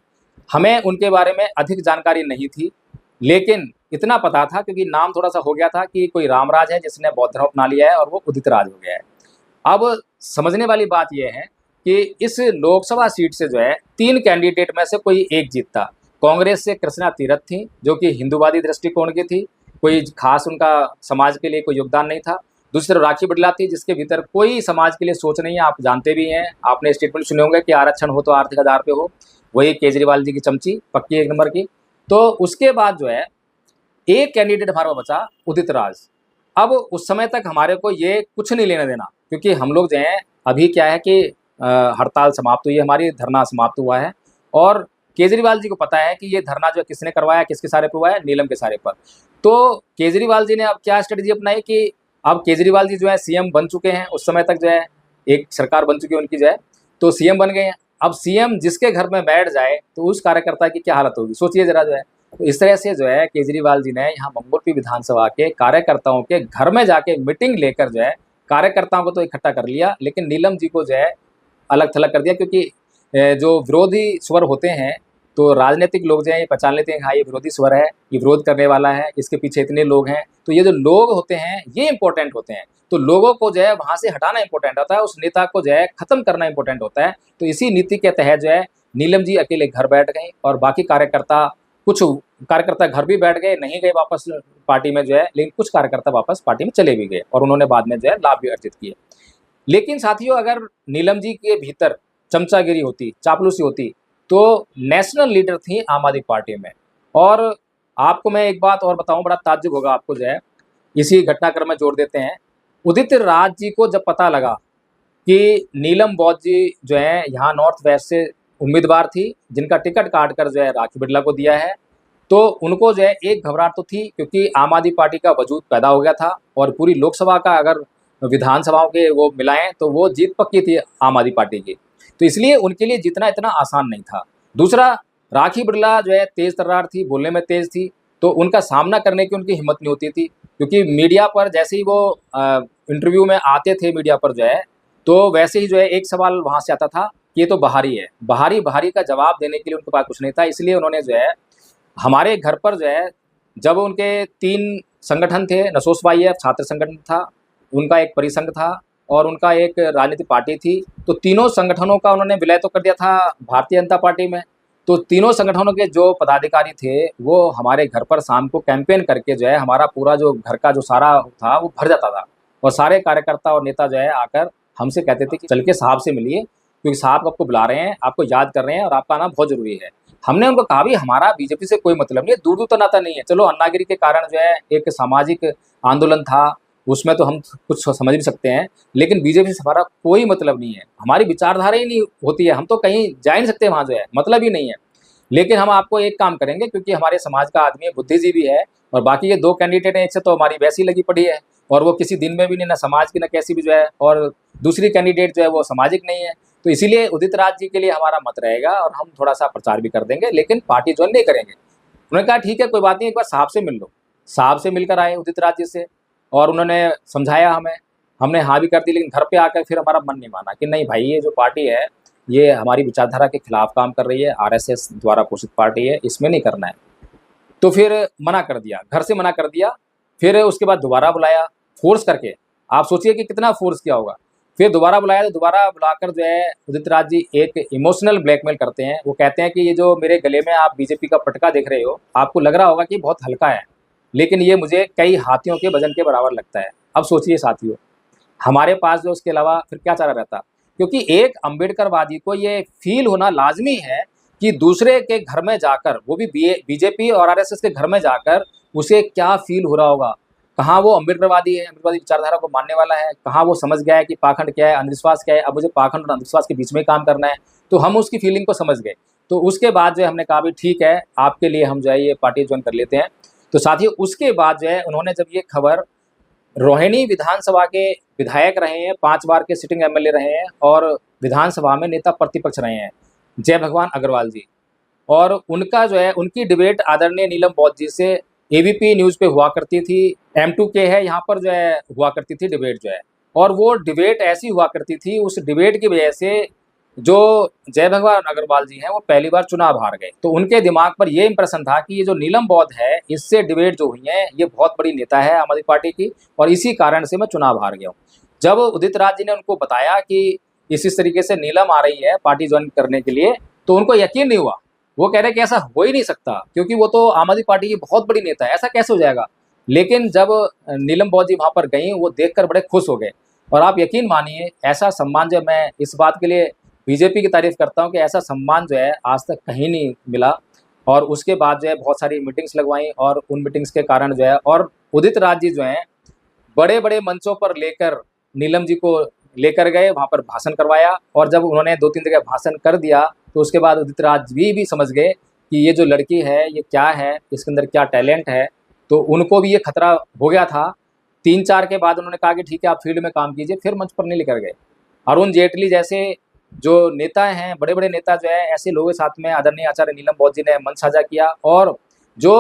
हमें उनके बारे में अधिक जानकारी नहीं थी, लेकिन इतना पता था क्योंकि नाम थोड़ा-सा हो गया था कि कोई रामराज है जिसने बौद्ध धर्म अपना लिया है और वो उदित राज हो गया है। अब समझने वाली बात ये है कि इस लोकसभा सीट से जो है 3 कैंडिडेट में से कोई एक जीतता। कांग्रेस से कृष्णा तीरथ थी, जो कि हिंदूवादी दृष्टिकोण की थी, कोई खास उनका समाज के लिए कोई योगदान नहीं था। दूसरी तरफ राखी बिरला थी जिसके भीतर कोई समाज के लिए सोच नहीं है, आप जानते भी हैं, आपने स्टेटमेंट सुने होंगे कि आरक्षण हो तो आर्थिक आधार पे हो, वही केजरीवाल जी की चमची, पक्की 1 नंबर की। तो उसके बाद जो है एक कैंडिडेट हमारा बचा उदित राज। अब उस समय तक हमारे को ये कुछ नहीं लेना देना क्योंकि हम लोग जो हैं अभी क्या है कि हड़ताल समाप्त हुई है हमारी, धरना समाप्त हुआ है और केजरीवाल जी को पता है कि ये धरना जो है किसने करवाया, किसके सहारे पे हुआ है, नीलम के सहारे पर। तो केजरीवाल जी ने अब क्या स्ट्रेटजी अपनाई कि अब केजरीवाल जी जो है सीएम बन चुके हैं, उस समय तक जो है एक सरकार बन चुकी है उनकी जो है, तो सीएम बन गए हैं। अब सीएम जिसके घर में बैठ जाए तो उस कार्यकर्ता की क्या हालत होगी, सोचिए ज़रा जो है। तो इस तरह से जो है केजरीवाल जी ने यहाँ मंगोलपी विधानसभा के कार्यकर्ताओं के घर में जाके मीटिंग लेकर जो है कार्यकर्ताओं को तो इकट्ठा कर लिया, लेकिन नीलम जी को जो है अलग-थलग कर दिया क्योंकि जो विरोधी स्वर होते हैं, तो राजनीतिक लोग जो हैं ये पहचान लेते हैं कि हाँ, ये विरोधी स्वर है, ये विरोध करने वाला है, इसके पीछे इतने लोग हैं। तो ये जो लोग होते हैं, ये इम्पोर्टेंट होते हैं। तो लोगों को जो है वहाँ से हटाना इम्पोर्टेंट होता है, उस नेता को जो है खत्म करना इम्पोर्टेंट होता है। तो इसी नीति के तहत जो है नीलम जी अकेले घर बैठ गईं और बाकी कार्यकर्ता कुछ कार्यकर्ता घर भी बैठ गए, नहीं गए वापस पार्टी में जो है, लेकिन कुछ कार्यकर्ता वापस पार्टी में चले भी गए और उन्होंने बाद में जो है लाभ भी अर्जित किए। लेकिन साथियों अगर नीलम जी के भीतर चमचागिरी होती, चापलूसी होती, तो नेशनल लीडर थी आम आदमी पार्टी में। और आपको मैं एक बात और बताऊं, बड़ा ताज्जुब होगा आपको जो है, इसी घटनाक्रम में जोड़ देते हैं। उदित राज जी को जब पता लगा कि नीलम बौद्ध जी जो है यहाँ नॉर्थ वेस्ट से उम्मीदवार थी, जिनका टिकट काट कर जो है राखी बिरला को दिया है, तो उनको जो है एक घबराहट तो थी, क्योंकि आम आदमी पार्टी का वजूद पैदा हो गया था और पूरी लोकसभा का अगर विधानसभाओं के वो मिलाएं तो वो जीत पक्की थी आम आदमी पार्टी की। तो इसलिए उनके लिए जीतना इतना आसान नहीं था। दूसरा, राखी बिरला जो है तेज तर्रार थी, बोलने में तेज थी, तो उनका सामना करने की उनकी हिम्मत नहीं होती थी, क्योंकि मीडिया पर जैसे ही वो इंटरव्यू में आते थे मीडिया पर जो है, तो वैसे ही जो है एक सवाल वहाँ से आता था कि ये तो बाहरी है। बाहरी बाहरी का जवाब देने के लिए उनके पास कुछ नहीं था। इसलिए उन्होंने जो है हमारे घर पर जो है, जब उनके 3 संगठन थे, नसोस वाईएफ छात्र संगठन था, उनका एक परिसंघ था और उनका एक राजनीतिक पार्टी थी। तो तीनों संगठनों का उन्होंने विलय तो कर दिया था भारतीय जनता पार्टी में। तो तीनों संगठनों के जो पदाधिकारी थे, वो हमारे घर पर शाम को कैंपेन करके जो है हमारा पूरा जो घर का जो सारा था वो भर जाता था। और सारे कार्यकर्ता और नेता जो है आकर हमसे कहते थे कि चल के साहब से मिलिए, क्योंकि साहब आपको बुला रहे हैं, आपको याद कर रहे हैं और आपका आना बहुत ज़रूरी है। हमने उनको कहा भी हमारा बीजेपी से कोई मतलब नहीं है, दूर-दूर तो नाता नहीं है। चलो अन्नागिरी के कारण जो है एक सामाजिक आंदोलन था, उसमें तो हम कुछ समझ भी सकते हैं, लेकिन बीजेपी से हमारा कोई मतलब नहीं है। हमारी विचारधारा ही नहीं होती है, हम तो कहीं जा ही नहीं सकते वहाँ जो है, मतलब ही नहीं है। लेकिन हम आपको एक काम करेंगे, क्योंकि हमारे समाज का आदमी है, बुद्धिजीवी है, और बाकी ये 2 कैंडिडेट हैं, एक से तो हमारी वैसी लगी पड़ी है और वो किसी दिन में भी नहीं, ना समाज की ना कैसी भी जो है, और दूसरी कैंडिडेट जो है वो सामाजिक नहीं है। तो इसीलिए उदित राज जी के लिए हमारा मत रहेगा और हम थोड़ा-सा प्रचार भी कर देंगे, लेकिन पार्टी ज्वाइन नहीं करेंगे। उन्होंने कहा ठीक है, कोई बात नहीं, एक बार साहब से मिल लो। साहब से मिलकर आए उदित राज जी से और उन्होंने समझाया हमें, हमने हाँ भी कर दी, लेकिन घर पे आकर फिर हमारा मन नहीं माना कि नहीं भाई, ये जो पार्टी है, ये हमारी विचारधारा के खिलाफ काम कर रही है, आरएसएस द्वारा पोषित पार्टी है, इसमें नहीं करना है। तो फिर मना कर दिया, घर से मना कर दिया। फिर उसके बाद दोबारा बुलाया फ़ोर्स करके। आप सोचिए कि कितना फ़ोर्स किया होगा। फिर दोबारा बुलाया, तो दोबारा बुलाकर जो है उदित राज जी एक इमोशनल ब्लैकमेल करते हैं। वो कहते हैं कि ये जो मेरे गले में आप बीजेपी का पटका देख रहे हो, आपको लग रहा होगा कि बहुत हल्का है, लेकिन ये मुझे कई हाथियों के वज़न के बराबर लगता है। अब सोचिए साथियों, हमारे पास जो उसके अलावा फिर क्या चारा रहता? क्योंकि एक अम्बेडकरवादी को ये फ़ील होना लाज़मी है कि दूसरे के घर में जाकर, वो भी बीजेपी और आरएसएस के घर में जाकर उसे क्या फ़ील हो रहा होगा। कहाँ वो अम्बेडकरवादी है, अम्बेडकरवादी विचारधारा को मानने वाला है, कहाँ वो समझ गया है कि पाखंड क्या है, अंधविश्वास क्या है, अब मुझे पाखंड और अंधविश्वास के बीच में ही काम करना है। तो हम उसकी फ़ीलिंग को समझ गए। तो उसके बाद जो है हमने कहा, भई ठीक है, आपके लिए हम जो है ये पार्टी जॉइन कर लेते हैं। तो साथियों, उसके बाद जो है उन्होंने जब ये खबर, रोहिणी विधानसभा के विधायक रहे हैं, 5 बार के सिटिंग एमएलए रहे हैं और विधानसभा में नेता प्रतिपक्ष रहे हैं, जय भगवान अग्रवाल जी। और उनका जो है, उनकी डिबेट आदरणीय नीलम बौद्ध जी से एबीपी न्यूज़ पे हुआ करती थी, M2K है यहाँ पर जो है हुआ करती थी डिबेट जो है। और वो डिबेट ऐसी हुआ करती थी, उस डिबेट की वजह से जो जय भगवान अग्रवाल जी हैं, वो पहली बार चुनाव हार गए। तो उनके दिमाग पर ये इम्प्रेशन था कि ये जो नीलम बौद्ध है, इससे डिबेट जो हुई है, ये बहुत बड़ी नेता है आम आदमी पार्टी की, और इसी कारण से मैं चुनाव हार गया हूँ। जब उदित राज जी ने उनको बताया कि इस तरीके से नीलम आ रही है पार्टी ज्वाइन करने के लिए, तो उनको यकीन नहीं हुआ। वो कह रहे कि ऐसा हो ही नहीं सकता, क्योंकि वो तो आम आदमी पार्टी की बहुत बड़ी नेता है, ऐसा कैसे हो जाएगा? लेकिन जब नीलम बौद्ध जी वहाँ पर गईं, वो देखकर बड़े खुश हो गए। और आप यकीन मानिए, ऐसा सम्मान जो मैं इस बात के लिए बीजेपी की तारीफ़ करता हूँ कि ऐसा सम्मान जो है आज तक कहीं नहीं मिला। और उसके बाद जो है बहुत सारी मीटिंग्स लगवाई और उन मीटिंग्स के कारण जो है, और उदित राज जी जो हैं, बड़े-बड़े मंचों पर लेकर नीलम जी को लेकर गए, वहाँ पर भाषण करवाया। और जब उन्होंने 2-3 जगह भाषण कर दिया, तो उसके बाद उदित राज जी भी समझ गए कि ये जो लड़की है, ये क्या है, इसके अंदर क्या टैलेंट है। तो उनको भी ये खतरा हो गया था। 3-4 के बाद उन्होंने कहा कि ठीक है, आप फील्ड में काम कीजिए, फिर मंच पर नहीं लेकर गए। अरुण जेटली जैसे जो नेता हैं, बड़े-बड़े नेता जो है, ऐसे लोगों के साथ में आदरणीय आचार्य नीलम बौद्ध जी ने मंच साझा किया। और जो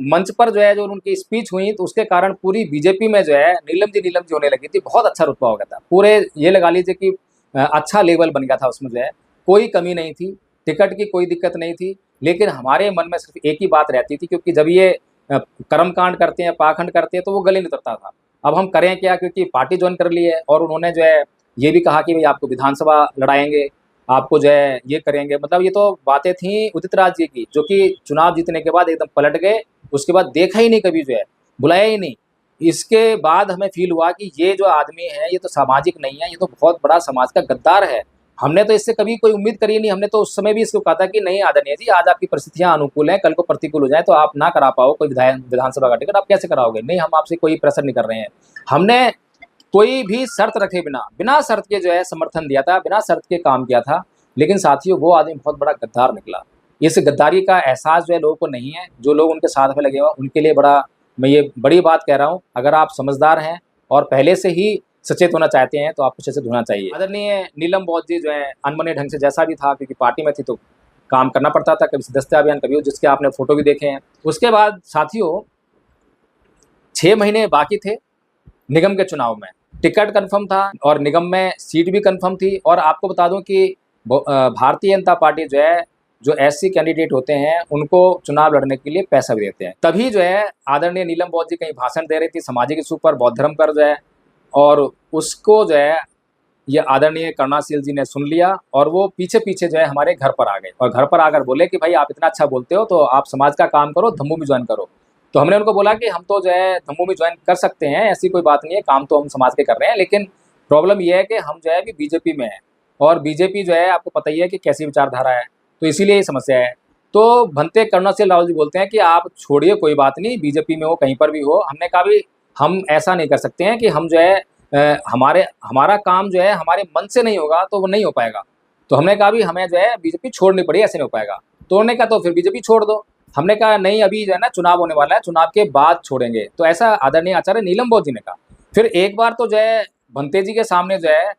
मंच पर जो है, जो उनकी स्पीच हुई, तो उसके कारण पूरी बीजेपी में जो है नीलम जी होने लगी थी। बहुत अच्छा रुतबा हो गया था। पूरे ये लगा लीजिए कि अच्छा लेवल बन गया था उसमें जो है, कोई कमी नहीं थी, टिकट की कोई दिक्कत नहीं थी। लेकिन हमारे मन में सिर्फ़ एक ही बात रहती थी, क्योंकि जब ये कर्मकांड करते हैं, पाखंड करते हैं, तो वो गले नहीं उतरता था। अब हम करें क्या, क्योंकि पार्टी जॉइन कर ली है और उन्होंने जो है ये भी कहा कि भई आपको विधानसभा लड़ाएँगे, आपको जो है ये करेंगे। मतलब ये तो बातें थी उदित राज जी की, जो कि चुनाव जीतने के बाद एकदम पलट गए। उसके बाद देखा ही नहीं कभी जो है, बुलाया ही नहीं। इसके बाद हमें फ़ील हुआ कि ये जो आदमी है, ये तो सामाजिक नहीं है, ये तो बहुत बड़ा समाज का गद्दार है। हमने तो इससे कभी कोई उम्मीद करी नहीं। हमने तो उस समय भी इसको कहा था कि नहीं आदरणीय जी, आज आपकी परिस्थितियां अनुकूल हैं, कल को प्रतिकूल हो जाए तो आप ना करा पाओ कोई विधानसभा का टिकट, आप कैसे कराओगे? नहीं, हम आपसे कोई प्रेशर नहीं कर रहे हैं। हमने कोई भी शर्त रखे बिना, बिना शर्त के जो है समर्थन दिया था, बिना शर्त के काम किया था। लेकिन साथियों, वो आदमी बहुत बड़ा गद्दार निकला। इस गद्दारी का एहसास जो है लोगों को नहीं है। जो लोग उनके साथ में लगे हुए हैं उनके लिए मैं ये बड़ी बात कह रहा हूँ। अगर आप समझदार हैं और पहले से ही सचेत होना चाहते हैं तो आपको अच्छे से धोना चाहिए। आदरणीय नीलम बौद्ध जी जो है अनबने ढंग से, जैसा भी था, क्योंकि पार्टी में थी तो काम करना पड़ता था, कभी सदस्यता अभियान, कभी वो, जिसके आपने फोटो भी देखे हैं। उसके बाद साथियों 6 महीने बाकी थे निगम के चुनाव में। टिकट कंफर्म था और निगम में सीट भी कंफर्म थी। और आपको बता दूं कि भारतीय जनता पार्टी जो है, जो एससी कैंडिडेट होते हैं उनको चुनाव लड़ने के लिए पैसा भी देते हैं। तभी जो है आदरणीय नीलम बौद्ध जी कहीं भाषण दे रही थी सामाजिक इशू पर, बौद्ध धर्म पर जो है, और उसको जो है ये आदरणीय करुणाशील जी ने सुन लिया और वो पीछे पीछे जो है हमारे घर पर आ गए और घर पर आकर बोले कि भाई आप इतना अच्छा बोलते हो तो आप समाज का काम करो, धम्मू में ज्वाइन करो। तो हमने उनको बोला कि हम तो जो है धम्मू में ज्वाइन कर सकते हैं, ऐसी कोई बात नहीं है, काम तो हम समाज के कर रहे हैं, लेकिन प्रॉब्लम ये है कि हम जो है अभी बीजेपी में हैं और बीजेपी जो है आपको पता ही है कि कैसी विचारधारा है, तो इसीलिए ये समस्या है। तो भंते करुणाशील राहुल जी बोलते हैं कि आप छोड़िए, कोई बात नहीं, बीजेपी में हो कहीं पर भी हो। हमने कहा भी हम ऐसा नहीं कर सकते हैं कि हम जो है हमारा काम जो है हमारे मन से नहीं होगा तो वो नहीं हो पाएगा। तो हमने कहा भी हमें जो है बीजेपी छोड़नी पड़ी, ऐसे नहीं हो पाएगा। तो उन्होंने कहा तो फिर बीजेपी छोड़ दो। हमने कहा नहीं, अभी जो है ना चुनाव होने वाला है, चुनाव के बाद छोड़ेंगे। तो ऐसा आदरणीय आचार्य नीलम बौद्ध जी ने कहा। फिर एक बार तो जो है भंते जी के सामने जो है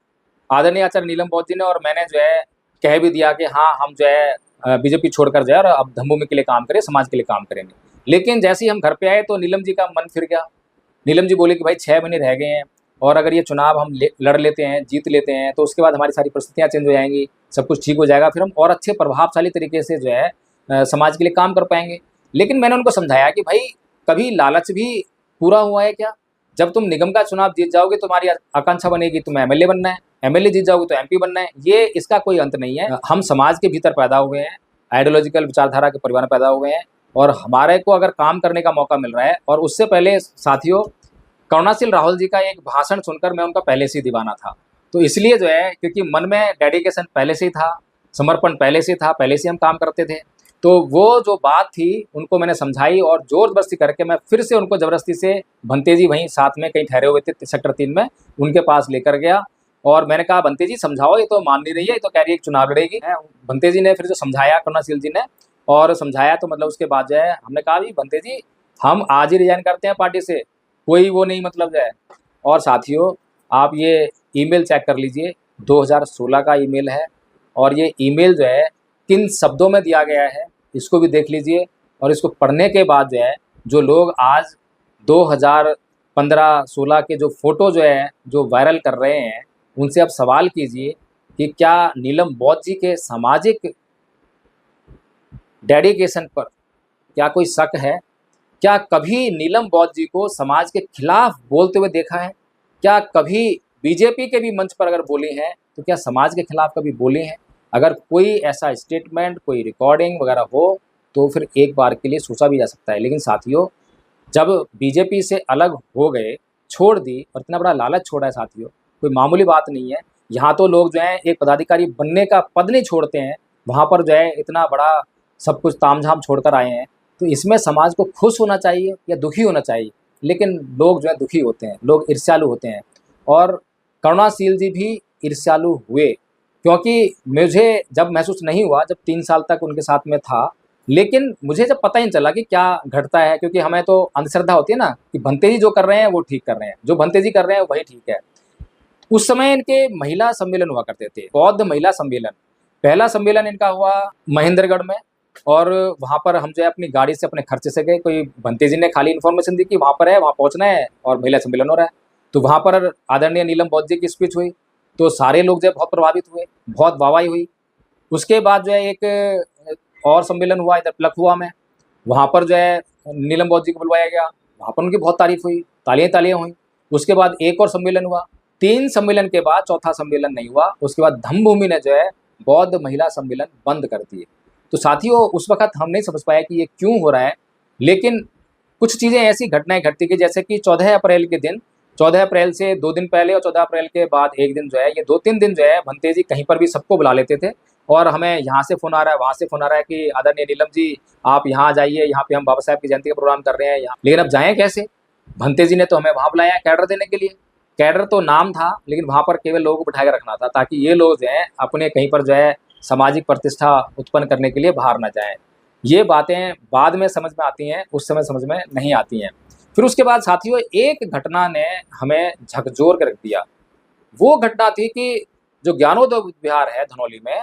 आदरणीय आचार्य नीलम बौद्ध जी ने और मैंने जो है कह भी दिया कि हाँ हम जो है बीजेपी छोड़कर जाए और अब धम्मभूमि के लिए काम करें, समाज के लिए काम करेंगे। लेकिन जैसे ही हम घर पे आए तो नीलम जी का मन फिर गया। नीलम जी बोले कि भाई 6 महीने रह गए हैं और अगर ये चुनाव हम लड़ लेते हैं, जीत लेते हैं, तो उसके बाद हमारी सारी परिस्थितियाँ चेंज हो जाएंगी, सब कुछ ठीक हो जाएगा, फिर हम और अच्छे प्रभावशाली तरीके से जो है समाज के लिए काम कर पाएंगे। लेकिन मैंने उनको समझाया कि भाई कभी लालच भी पूरा हुआ है क्या? जब तुम निगम का चुनाव जीत जाओगे तो तुम्हारी आकांक्षा बनेगी तुम्हें एमएलए बनना है, एमएलए जीत जाओगे तो एमपी बनना है, ये इसका कोई अंत नहीं है। हम समाज के भीतर पैदा हुए हैं, आइडियोलॉजिकल विचारधारा के परिवार में पैदा हुए हैं और हमारे को अगर काम करने का मौका मिल रहा है। और उससे पहले साथियों, करुणाशील राहुल जी का एक भाषण सुनकर मैं उनका पहले से ही दीवाना था। तो इसलिए जो है, क्योंकि मन में डेडिकेशन पहले से ही था, समर्पण पहले से था, पहले से हम काम करते थे, तो वो जो बात थी उनको मैंने समझाई और जोर जबरदस्ती करके मैं फिर से उनको जबरदस्ती से, भंते जी वहीं साथ में कहीं ठहरे हुए थे सेक्टर 3 में, उनके पास लेकर गया और मैंने कहा भंते जी समझाओ, ये तो मान नहीं रही है, ये तो कह रही है चुनाव लड़ेगी। भंते जी ने फिर जो समझाया, करुणाशील जी ने और समझाया, तो मतलब उसके बाद जो है हमने कहा भी भंते जी हम आज ही रिजाइन करते हैं पार्टी से, कोई वो नहीं मतलब जो है। और साथियों आप ये ईमेल चेक कर लीजिए, 2016 का ईमेल है और ये ईमेल जो है किन शब्दों में दिया गया है इसको भी देख लीजिए। और इसको पढ़ने के बाद जो है, जो लोग आज 2015-16 के जो फोटो जो है जो वायरल कर रहे हैं, उनसे आप सवाल कीजिए कि क्या नीलम बौद्ध जी के सामाजिक डेडिकेशन पर क्या कोई शक है? क्या कभी नीलम बौद्ध जी को समाज के खिलाफ बोलते हुए देखा है? क्या कभी बीजेपी के भी मंच पर अगर बोली हैं तो क्या समाज के खिलाफ कभी बोली हैं? अगर कोई ऐसा स्टेटमेंट, कोई रिकॉर्डिंग वगैरह हो तो फिर एक बार के लिए सोचा भी जा सकता है। लेकिन साथियों, जब बीजेपी से अलग हो गए, छोड़ दी और इतना बड़ा लालच छोड़ा है साथियों, कोई मामूली बात नहीं है। यहाँ तो लोग जो है एक पदाधिकारी बनने का पद नहीं छोड़ते हैं, वहाँ पर जो है इतना बड़ा सब कुछ तामझाम छोड़कर आए हैं। तो इसमें समाज को खुश होना चाहिए या दुखी होना चाहिए? लेकिन लोग जो है दुखी होते हैं, लोग ईर्ष्यालु होते हैं। और करुणाशील जी भी ईर्ष्यालु हुए, क्योंकि मुझे जब महसूस नहीं हुआ, जब 3 साल तक उनके साथ में था, लेकिन मुझे जब पता ही नहीं चला कि क्या घटता है, क्योंकि हमें तो अंधश्रद्धा होती है ना कि भंते जी जो कर रहे हैं वो ठीक कर रहे हैं, जो भंते जी कर रहे हैं वही ठीक है। उस समय इनके महिला सम्मेलन हुआ करते थे, बौद्ध महिला सम्मेलन। पहला सम्मेलन इनका हुआ महेंद्रगढ़ में और वहाँ पर हम जो है अपनी गाड़ी से अपने खर्चे से गए। कोई भंते जी ने खाली इन्फॉर्मेशन दी कि वहाँ पर है, वहाँ पहुँचना है और महिला सम्मेलन हो रहा है। तो वहाँ पर आदरणीय नीलम बौद्ध जी की स्पीच हुई तो सारे लोग जो है बहुत प्रभावित हुए, बहुत वाहवाही हुई। उसके बाद जो है एक और सम्मेलन हुआ इधर प्लखुआ में, वहाँ पर जो है नीलम बौद्ध जी को बुलवाया गया, वहाँ पर उनकी बहुत तारीफ हुई, तालियां हुई। उसके बाद एक और सम्मेलन हुआ, 3 सम्मेलन के बाद चौथा सम्मेलन नहीं हुआ। उसके बाद धम्मभूमि ने जो है बौद्ध महिला सम्मेलन बंद कर दिए। तो साथियों उस वक्त हम नहीं समझ पाए कि ये क्यों हो रहा है, लेकिन कुछ चीज़ें ऐसी घटनाएं घटती गई, जैसे कि 14 अप्रैल के दिन 14 अप्रैल से 2 दिन पहले और 14 अप्रैल के बाद 1 दिन जो है, ये 2-3 दिन जो है भंते जी कहीं पर भी सबको बुला लेते थे और हमें यहाँ से फ़ोन आ रहा है, वहाँ से फ़ोन आ रहा है कि आदरणीय नीलम जी, आप यहाँ आ जाइए, यहाँ पे हम बाबा साहब की जयंती का प्रोग्राम कर रहे हैं यहाँ। लेकिन अब जाएँ कैसे? भंते जी ने तो हमें वहाँ बुलाया है कैडर देने के लिए। कैडर तो नाम था, लेकिन वहाँ पर केवल लोगों को बिठा के रखना था ताकि ये लोग जो हैं अपने कहीं पर जो है सामाजिक प्रतिष्ठा उत्पन्न करने के लिए बाहर ना जाएँ। ये बातें बाद में समझ में आती हैं, उस समय समझ में नहीं आती हैं। फिर उसके बाद साथियों एक घटना ने हमें झकझोर के रख दिया। वो घटना थी कि जो ज्ञानोदय विहार है धनौली में,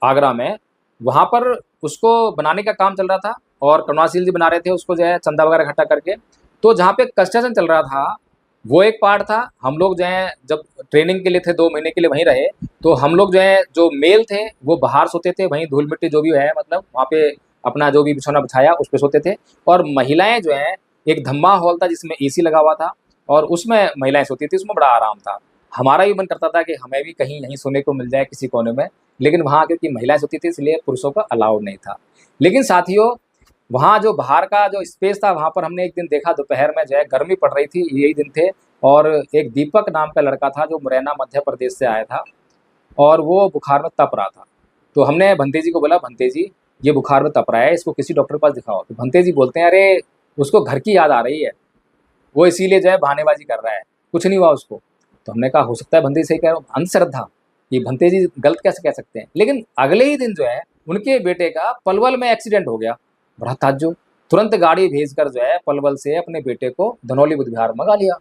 आगरा में, वहाँ पर उसको बनाने का काम चल रहा था और करुणाशील जी बना रहे थे उसको जो है चंदा वगैरह इकट्ठा करके। तो जहाँ पे कंस्ट्रक्शन चल रहा था, वो एक पार्ट था। हम लोग जो हैं जब ट्रेनिंग के लिए थे 2 महीने के लिए वहीं रहे, तो हम लोग जो हैं जो मेल थे वो बाहर सोते थे, वहीं धूल-मिट्टी जो भी है मतलब वहाँ पे अपना जो भी बिछौना बिछाया उस पे सोते थे और महिलाएँ जो हैं एक धम्मा हॉल था जिसमें एसी लगा हुआ था और उसमें महिलाएँ सोती थी, उसमें बड़ा आराम था। हमारा भी मन करता था कि हमें भी कहीं यहीं सोने को मिल जाए किसी कोने में, लेकिन वहाँ क्योंकि महिलाएँ सोती थी इसलिए पुरुषों को अलाउड नहीं था। लेकिन साथियों, वहाँ जो बाहर का जो स्पेस था वहाँ पर हमने एक दिन देखा दोपहर में जो है गर्मी पड़ रही थी, यही दिन थे और एक दीपक नाम का लड़का था जो मुरैना मध्य प्रदेश से आया था और वो बुखार में तप रहा था। तो हमने भंते जी को बोला, भंते जी ये बुखार में तप रहा है, इसको किसी डॉक्टर के पास दिखाओ। तो भंते जी बोलते हैं, अरे उसको घर की याद आ रही है, वो इसीलिए जो है बहानेबाज़ी कर रहा है, कुछ नहीं हुआ उसको। तो हमने कहा हो सकता है भंते जी सही कह रहे हो, अंधश्रद्धा, ये भंते जी गलत कैसे कह सकते हैं। लेकिन अगले ही दिन जो है उनके बेटे का पलवल में एक्सीडेंट हो गया, बड़ा ताज्जुब। तुरंत गाड़ी भेजकर जो है पलवल से अपने बेटे को धनौली बुद्ध विहार मंगा लिया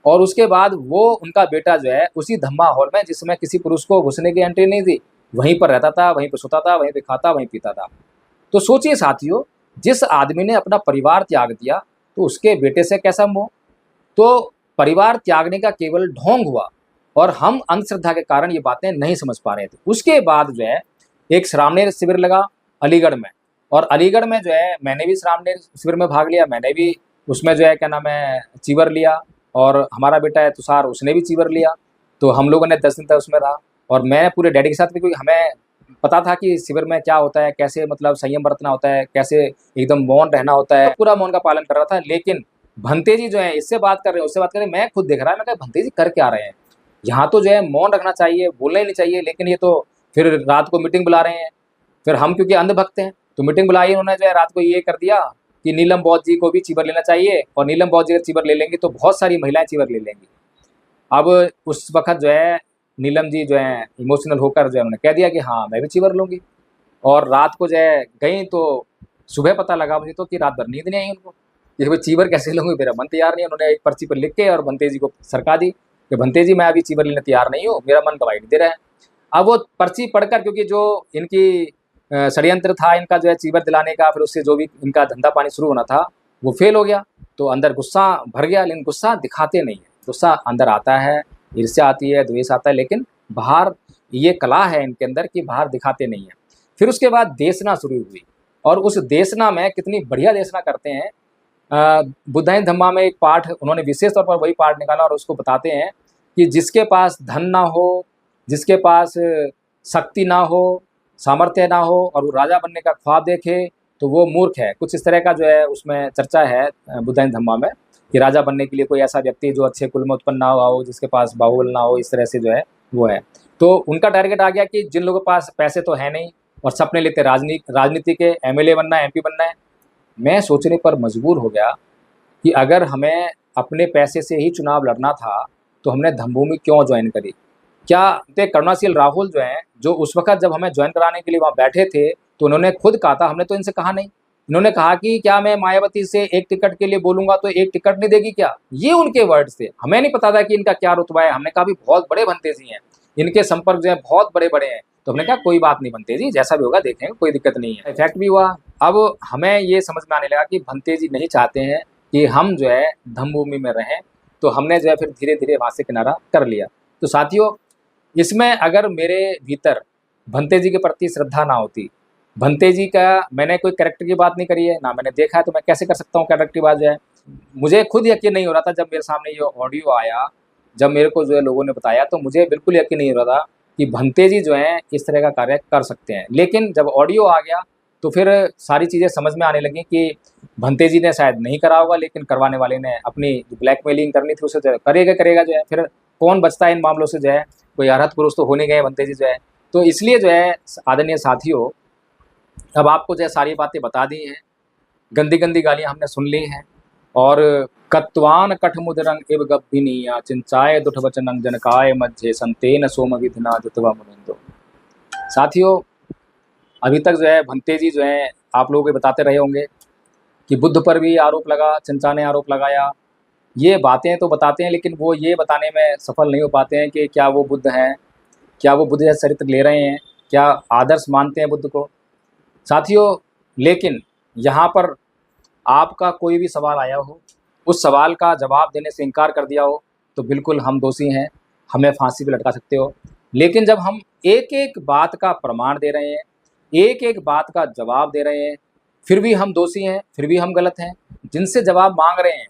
और उसके बाद वो उनका बेटा जो है उसी धम्मा हॉल में जिसमें किसी पुरुष को घुसने की एंट्री नहीं थी, वहीं पर रहता था, वहीं पे सोता था, वहीं पे खाता, वहीं पीता था। तो सोचिए साथियों, जिस आदमी ने अपना परिवार त्याग दिया, तो उसके बेटे से कैसा मोह? तो परिवार त्यागने का केवल ढोंग हुआ और हम अंधश्रद्धा के कारण ये बातें नहीं समझ पा रहे थे। उसके बाद जो है एक श्रामणेर शिविर लगा अलीगढ़ में और अलीगढ़ में जो है मैंने भी श्रामणेर शिविर में भाग लिया, मैंने भी उसमें जो है क्या नाम है चीवर लिया और हमारा बेटा है तुषार उसने भी चीवर लिया। तो हम लोगों ने 10 दिन तक उसमें रहा और मैं पूरे डैडी के साथ भी, क्योंकि हमें पता था कि शिविर में क्या होता है, कैसे मतलब संयम बरतना होता है, कैसे एकदम मौन रहना होता है, पूरा मौन का पालन कर रहा था। लेकिन भंते जी जो है इससे बात कर रहे हैं, उससे बात कर रहे हैं, मैं खुद देख रहा है, मैं कहा भंते जी कर क्या रहे हैं? यहाँ तो जो है मौन रखना चाहिए, बोलना ही नहीं चाहिए, लेकिन ये तो फिर रात को मीटिंग बुला रहे हैं। फिर हम क्योंकि अंधभक्त हैं, तो मीटिंग बुलाई उन्होंने जो है रात को ये कर दिया कि नीलम बौद्ध जी को भी चीवर लेना चाहिए और नीलम बौद्ध जी अगर चीवर ले लेंगी तो बहुत सारी महिलाएँ चीवर ले लेंगी। अब उस वक़्त जो है नीलम जी जो है इमोशनल होकर जो है उन्होंने कह दिया कि हाँ, मैं भी चीवर लूँगी और रात को जो है गईं तो सुबह पता लगा मुझे तो कि रात भर नींद नहीं आई उनको। ये भाई चीवर कैसे लूँगी, मेरा मन तैयार नहीं है। उन्होंने एक पर्ची पर लिख के और भंते जी को सरका दी कि भंते जी मैं अभी चीवर लेने तैयार नहीं हूँ, मेरा मन गवाही नहीं दे रहा है। अब वो पर्ची पढ़कर क्योंकि जो इनकी षड्यंत्र था इनका जो है चीवर दिलाने का, फिर उससे जो भी इनका धंधा पानी शुरू होना था, वो फ़ेल हो गया। तो अंदर गुस्सा भर गया, लेकिन गुस्सा दिखाते नहीं हैं। गुस्सा अंदर आता है, ईर्ष्या आती है, द्वेष आता है, लेकिन बाहर ये कला है इनके अंदर कि बाहर दिखाते नहीं हैं। फिर उसके बाद देशना शुरू हुई और उस देशना में कितनी बढ़िया देशना करते हैं। बुद्धाइन धम्मा में एक पाठ उन्होंने विशेष तौर पर वही पाठ निकाला और उसको बताते हैं कि जिसके पास धन ना हो, जिसके पास शक्ति ना हो, सामर्थ्य ना हो और वो राजा बनने का ख्वाब देखे, तो वो मूर्ख है। कुछ इस तरह का जो है उसमें चर्चा है बुद्धाइन धम्मा में कि राजा बनने के लिए कोई ऐसा व्यक्ति जो अच्छे कुल में उत्पन्न ना हुआ हो, जिसके पास बाहुबल ना हो, इस तरह से जो है वो है। तो उनका टारगेट आ गया कि जिन लोगों के पास पैसे तो है नहीं और सपने लेते राजनीति के एमएलए बनना है, एमपी बनना है। मैं सोचने पर मजबूर हो गया कि अगर हमें अपने पैसे से ही चुनाव लड़ना था, तो हमने धम्मभूमि क्यों ज्वाइन करी? क्या ते करुणाशील राहुल जो हैं, जो उस वक़्त जब हमें जॉइन कराने के लिए वहाँ बैठे थे, तो उन्होंने खुद कहा था, हमने तो इनसे कहा नहीं। इन्होंने कहा कि क्या मैं मायावती से एक टिकट के लिए बोलूँगा तो एक टिकट नहीं देगी क्या? ये उनके वर्ड्स थे। हमें नहीं पता था कि इनका क्या रुतबा है। हमने कहा अभी बहुत बड़े भंते जी हैं, इनके संपर्क जो हैं बहुत बड़े-बड़े हैं। तो हमने कहा कोई बात नहीं भंते जी, जैसा भी होगा देखेंगे, कोई दिक्कत नहीं है। इफ़ेक्ट भी हुआ। अब हमें ये समझ में आने लगा कि भंते जी नहीं चाहते हैं कि हम जो है धम्मभूमि में रहें, तो हमने जो है फिर धीरे-धीरे वहाँ से किनारा कर लिया। तो साथियों, इसमें अगर मेरे भीतर भंते जी के प्रति श्रद्धा ना होती, भंते जी का मैंने कोई कैरेक्टर की बात नहीं करी है, ना मैंने देखा है, तो मैं कैसे कर सकता हूँ कैरेक्टर की बात जो है। मुझे खुद यकीन नहीं हो रहा था जब मेरे सामने ये ऑडियो आया, जब मेरे को जो है लोगों ने बताया, तो मुझे बिल्कुल यकीन नहीं हो रहा था कि भंते जी जो हैं इस तरह का कार्य कर सकते हैं। लेकिन जब ऑडियो आ गया, तो फिर सारी चीज़ें समझ में आने लगी कि भंते जी ने शायद नहीं करा होगा, लेकिन करवाने वाले ने अपनी ब्लैकमेलिंग करनी थी उसे जो है करेगा जो है। फिर कौन बचता है इन मामलों से जो है, कोई अरहत पुरुष तो होने गए भंते जी जो है। तो इसलिए जो है आदरणीय साथियों, अब आपको जो है सारी बातें बता दी हैं, गंदी गंदी गालियाँ हमने सुन ली हैं। और कत्वान कठमुदरंग इव गब्भिनीया चिंचाए दुठ वचनं जनकाय मध्य संतेन सोम विधिना जितवा मुनिंदो। साथियों, अभी तक जो है भंते जी जो है आप लोगों को बताते रहे होंगे कि बुद्ध पर भी आरोप लगा, चिंचा ने आरोप लगाया। ये बातें तो बताते हैं, लेकिन वो ये बताने में सफल नहीं हो पाते हैं कि क्या वो बुद्ध हैं, क्या वो बुद्ध जैसा चरित्र ले रहे हैं, क्या आदर्श मानते हैं बुद्ध को। साथियों, लेकिन यहाँ पर आपका कोई भी सवाल आया हो, उस सवाल का जवाब देने से इनकार कर दिया हो, तो बिल्कुल हम दोषी हैं, हमें फांसी पे लटका सकते हो। लेकिन जब हम एक एक बात का प्रमाण दे रहे हैं, एक एक बात का जवाब दे रहे हैं, फिर भी हम दोषी हैं, फिर भी हम गलत हैं। जिनसे जवाब मांग रहे हैं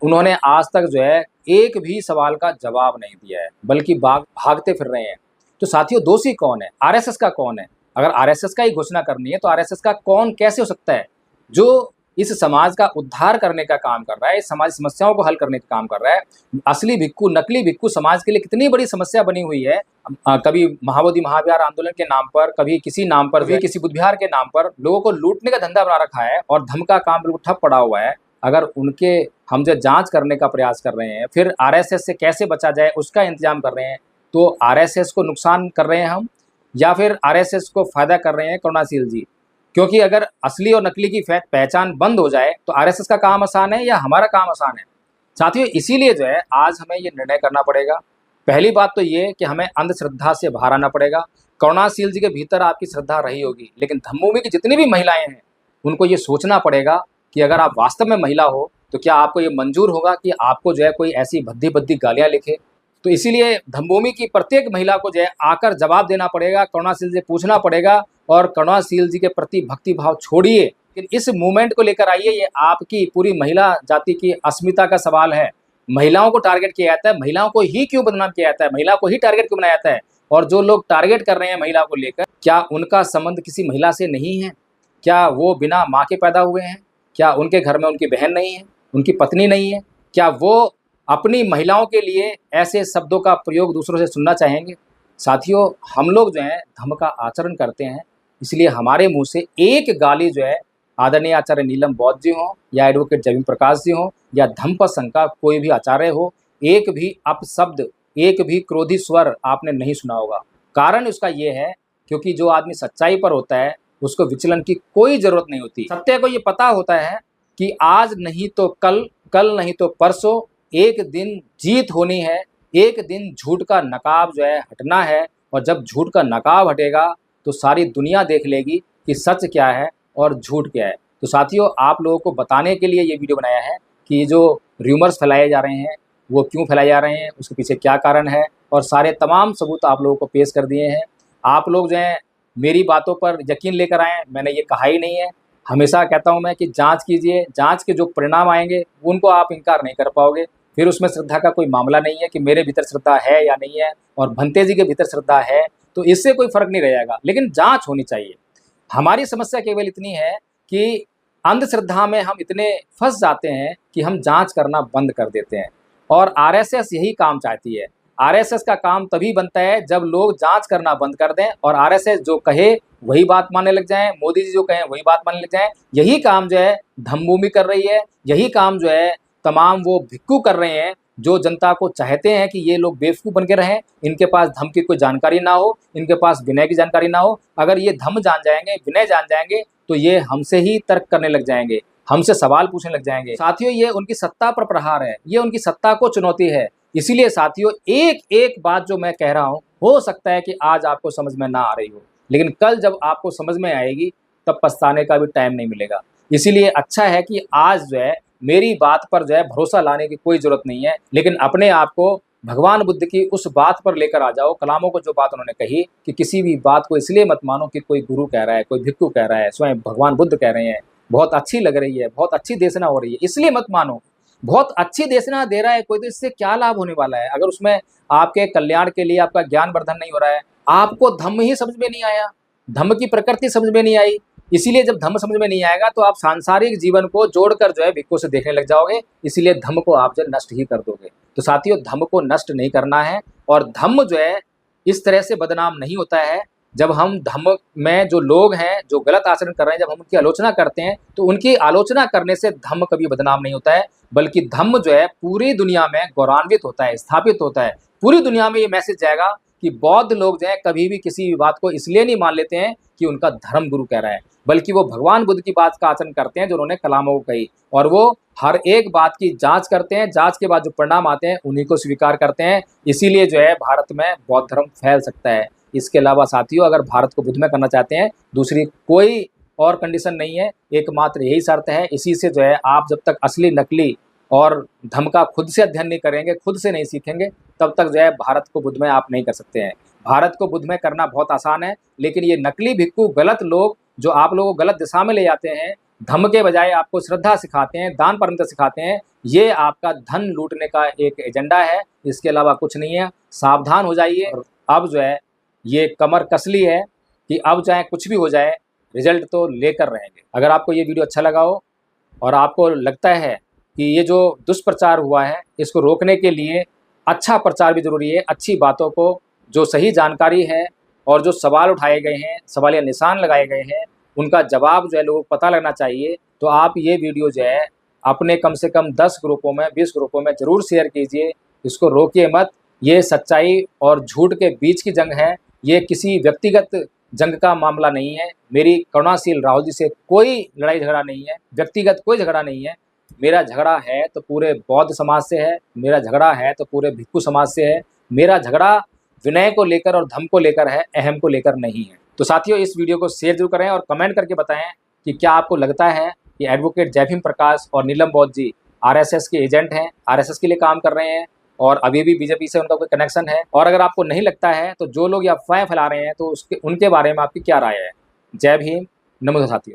उन्होंने आज तक जो है एक भी सवाल का जवाब नहीं दिया है, बल्कि भागते फिर रहे हैं। तो साथियों, दोषी कौन है? आरएसएस का कौन है? अगर आरएसएस का ही घोषणा करनी है तो आरएसएस का कौन कैसे हो सकता है जो इस समाज का उद्धार करने का काम कर रहा है, इस समाज समस्याओं को हल करने का काम कर रहा है। असली भिक्खु, नकली भिक्खु समाज के लिए कितनी बड़ी समस्या बनी हुई है। कभी महाबोधि महाविहार आंदोलन के नाम पर, कभी किसी नाम पर, कभी किसी बुद्ध विहार के नाम पर लोगों को लूटने का धंधा बना रखा है और धर्म का काम बिल्कुल ठप पड़ा हुआ है। अगर उनके हम जो जांच करने का प्रयास कर रहे हैं, फिर आरएसएस से कैसे बचा जाए उसका इंतजाम कर रहे हैं, तो आरएसएस को नुकसान कर रहे हैं हम, या फिर आरएसएस को फायदा कर रहे हैं करुणाशील जी? क्योंकि अगर असली और नकली की पहचान बंद हो जाए तो आरएसएस का काम आसान है या हमारा काम आसान है? साथियों, इसीलिए जो है आज हमें ये निर्णय करना पड़ेगा। पहली बात तो ये कि हमें अंधश्रद्धा से बाहर आना पड़ेगा। करुणाशील जी के भीतर आपकी श्रद्धा रही होगी, लेकिन धम्मभूमि की जितनी भी महिलाएं हैं उनको ये सोचना पड़ेगा कि अगर आप वास्तव में महिला हो तो क्या आपको ये मंजूर होगा कि आपको जो है कोई ऐसी भद्दी भद्दी गालियाँ लिखे। तो इसीलिए धम्मभूमि की प्रत्येक महिला को जो है आकर जवाब देना पड़ेगा, करुणाशील जी पूछना पड़ेगा, और करुणाशील जी के प्रति भक्ति भाव छोड़िए, लेकिन इस मूवमेंट को लेकर आइए। ये आपकी पूरी महिला जाति की अस्मिता का सवाल है। महिलाओं को टारगेट किया जाता है, महिलाओं को ही क्यों बदनाम किया जाता है, महिला को ही टारगेट क्यों बनाया जाता है? और जो लोग टारगेट कर रहे हैं महिला को लेकर, क्या उनका संबंध किसी महिला से नहीं है? क्या वो बिना माँ के पैदा हुए हैं? क्या उनके घर में उनकी बहन नहीं है, उनकी पत्नी नहीं है? क्या वो अपनी महिलाओं के लिए ऐसे शब्दों का प्रयोग दूसरों से सुनना चाहेंगे? साथियों, हम लोग जो है धर्म का आचरण करते हैं, इसलिए हमारे मुंह से एक गाली जो है आदरणीय आचार्य नीलम बौद्ध जी हों या एडवोकेट जयवीर प्रकाश जी हों या धम्मपद संघ का कोई भी आचार्य हो, एक भी अपशब्द, एक भी क्रोधी स्वर आपने नहीं सुना होगा। कारण उसका ये है क्योंकि जो आदमी सच्चाई पर होता है उसको विचलन की कोई जरूरत नहीं होती। सत्य को ये पता होता है कि आज नहीं तो कल, कल नहीं तो परसों, एक दिन जीत होनी है, एक दिन झूठ का नकाब जो है हटना है। और जब झूठ का नकाब हटेगा तो सारी दुनिया देख लेगी कि सच क्या है और झूठ क्या है। तो साथियों, आप लोगों को बताने के लिए ये वीडियो बनाया है कि ये जो र्यूमर्स फैलाए जा रहे हैं वो क्यों फैलाए जा रहे हैं, उसके पीछे क्या कारण है, और सारे तमाम सबूत आप लोगों को पेश कर दिए हैं। आप लोग जो हैं मेरी बातों पर यकीन लेकर आएँ, मैंने ये कहा ही नहीं है। हमेशा कहता हूँ मैं कि जांच कीजिए, जांच के जो परिणाम आएंगे उनको आप इनकार नहीं कर पाओगे। फिर उसमें श्रद्धा का कोई मामला नहीं है कि मेरे भीतर श्रद्धा है या नहीं है और भंते जी के भीतर श्रद्धा है, तो इससे कोई फर्क नहीं रहेगा, लेकिन जांच होनी चाहिए। हमारी समस्या केवल इतनी है कि अंधश्रद्धा में हम इतने फंस जाते हैं कि हम जांच करना बंद कर देते हैं, और आरएसएस यही काम चाहती है। आरएसएस का काम तभी बनता है जब लोग जांच करना बंद कर दें और आरएसएस जो कहे वही बात मानने लग जाएं, मोदी जी जो कहें वही बात मानने लग जाएं। यही काम जो है धम्मभूमि कर रही है, यही काम जो है तमाम वो भिक्खु कर रहे हैं जो जनता को चाहते हैं कि ये लोग बेवकूफ़ बन के रहें, इनके पास धम्म की कोई जानकारी ना हो, इनके पास विनय की जानकारी ना हो। अगर ये धम्म जान जाएंगे, विनय जान जाएंगे, तो ये हमसे ही तर्क करने लग जाएंगे, हमसे सवाल पूछने लग जाएंगे। साथियों, ये उनकी सत्ता पर प्रहार है, ये उनकी सत्ता को चुनौती है। इसीलिए साथियों, एक एक बात जो मैं कह रहा हूँ, हो सकता है कि आज आपको समझ में ना आ रही हो, लेकिन कल जब आपको समझ में आएगी तब पछताने का भी टाइम नहीं मिलेगा। इसीलिए अच्छा है कि आज जो है मेरी बात पर जो है भरोसा लाने की कोई जरूरत नहीं है, लेकिन अपने आप को भगवान बुद्ध की उस बात पर लेकर आ जाओ, कलामों को जो बात उन्होंने कही कि किसी भी बात को इसलिए मत मानो कि कोई गुरु कह रहा है, कोई भिक्खु कह रहा है, स्वयं भगवान बुद्ध कह रहे हैं, बहुत अच्छी लग रही है, बहुत अच्छी देशना हो रही है, इसलिए मत मानो। बहुत अच्छी देशना दे रहा है कोई, तो इससे क्या लाभ होने वाला है? अगर उसमें आपके कल्याण के लिए आपका ज्ञान वर्धन नहीं हो रहा है, आपको धम्म ही समझ में नहीं आया, धम्म की प्रकृति समझ में नहीं आई, इसीलिए जब धम्म समझ में नहीं आएगा तो आप सांसारिक जीवन को जोड़कर जो है भिक्खु से देखने लग जाओगे, इसीलिए धम्म को आप जो नष्ट ही कर दोगे। तो साथियों, धम्म को नष्ट नहीं करना है, और धम्म जो है इस तरह से बदनाम नहीं होता है। जब हम धम्म में जो लोग हैं, जो गलत आचरण कर रहे हैं, जब हम उनकी आलोचना करते हैं, तो उनकी आलोचना करने से धम्म कभी बदनाम नहीं होता है, बल्कि धम्म जो है पूरी दुनिया में गौरवान्वित होता है, स्थापित होता है। पूरी दुनिया में ये मैसेज जाएगा कि बौद्ध लोग जो है कभी भी किसी भी बात को इसलिए नहीं मान लेते हैं कि उनका धर्म गुरु कह रहा है, बल्कि वो भगवान बुद्ध की बात का आचरण करते हैं जो उन्होंने कलामों को कही, और वो हर एक बात की जांच करते हैं, जांच के बाद जो परिणाम आते हैं उन्हीं को स्वीकार करते हैं। इसीलिए जो है भारत में बौद्ध धर्म फैल सकता है। इसके अलावा साथियों, अगर भारत को बुद्धमय करना चाहते हैं, दूसरी कोई और कंडीशन नहीं है, एकमात्र यही शर्त है। इसी से जो है आप जब तक असली नकली और धर्म का खुद से अध्ययन नहीं करेंगे, खुद से नहीं सीखेंगे, तब तक जो है भारत को बुद्धमय आप नहीं कर सकते हैं। भारत को बुद्धमय करना बहुत आसान है, लेकिन ये नकली भिक्खु, गलत लोग जो आप लोगों को गलत दिशा में ले जाते हैं, धम्म के बजाय आपको श्रद्धा सिखाते हैं, दान परमता सिखाते हैं, ये आपका धन लूटने का एक एजेंडा है, इसके अलावा कुछ नहीं है। सावधान हो जाइए। अब जो है ये कमर कस ली है कि अब चाहे कुछ भी हो जाए, रिजल्ट तो लेकर रहेंगे। अगर आपको ये वीडियो अच्छा लगा हो और आपको लगता है कि ये जो दुष्प्रचार हुआ है, इसको रोकने के लिए अच्छा प्रचार भी ज़रूरी है। अच्छी बातों को, जो सही जानकारी है और जो सवाल उठाए गए हैं, सवालिया निशान लगाए गए हैं, उनका जवाब जो है लोगों को पता लगना चाहिए। तो आप ये वीडियो जो है अपने कम से कम 10 ग्रुपों में, 20 ग्रुपों में ज़रूर शेयर कीजिए। इसको रोकिए मत। ये सच्चाई और झूठ के बीच की जंग है, ये किसी व्यक्तिगत जंग का मामला नहीं है। मेरी करुणाशील राहुल जी से कोई लड़ाई झगड़ा नहीं है, व्यक्तिगत कोई झगड़ा नहीं है। मेरा झगड़ा है तो पूरे बौद्ध समाज से है, मेरा झगड़ा है तो पूरे भिक्खु समाज से है। मेरा झगड़ा विनय को लेकर और धम्म को लेकर है, अहम को लेकर नहीं है। तो साथियों, इस वीडियो को शेयर जरूर करें और कमेंट करके बताएं कि क्या आपको लगता है कि एडवोकेट जय भीम प्रकाश और नीलम बौद्ध जी आरएसएस के एजेंट हैं, आरएसएस के लिए काम कर रहे हैं और अभी भी बीजेपी से उनका कोई कनेक्शन है। और अगर आपको नहीं लगता है तो जो लोग ये अफवाहें फैला रहे हैं, तो उनके बारे में आपकी क्या राय है। जय भीम, नमो साथियों।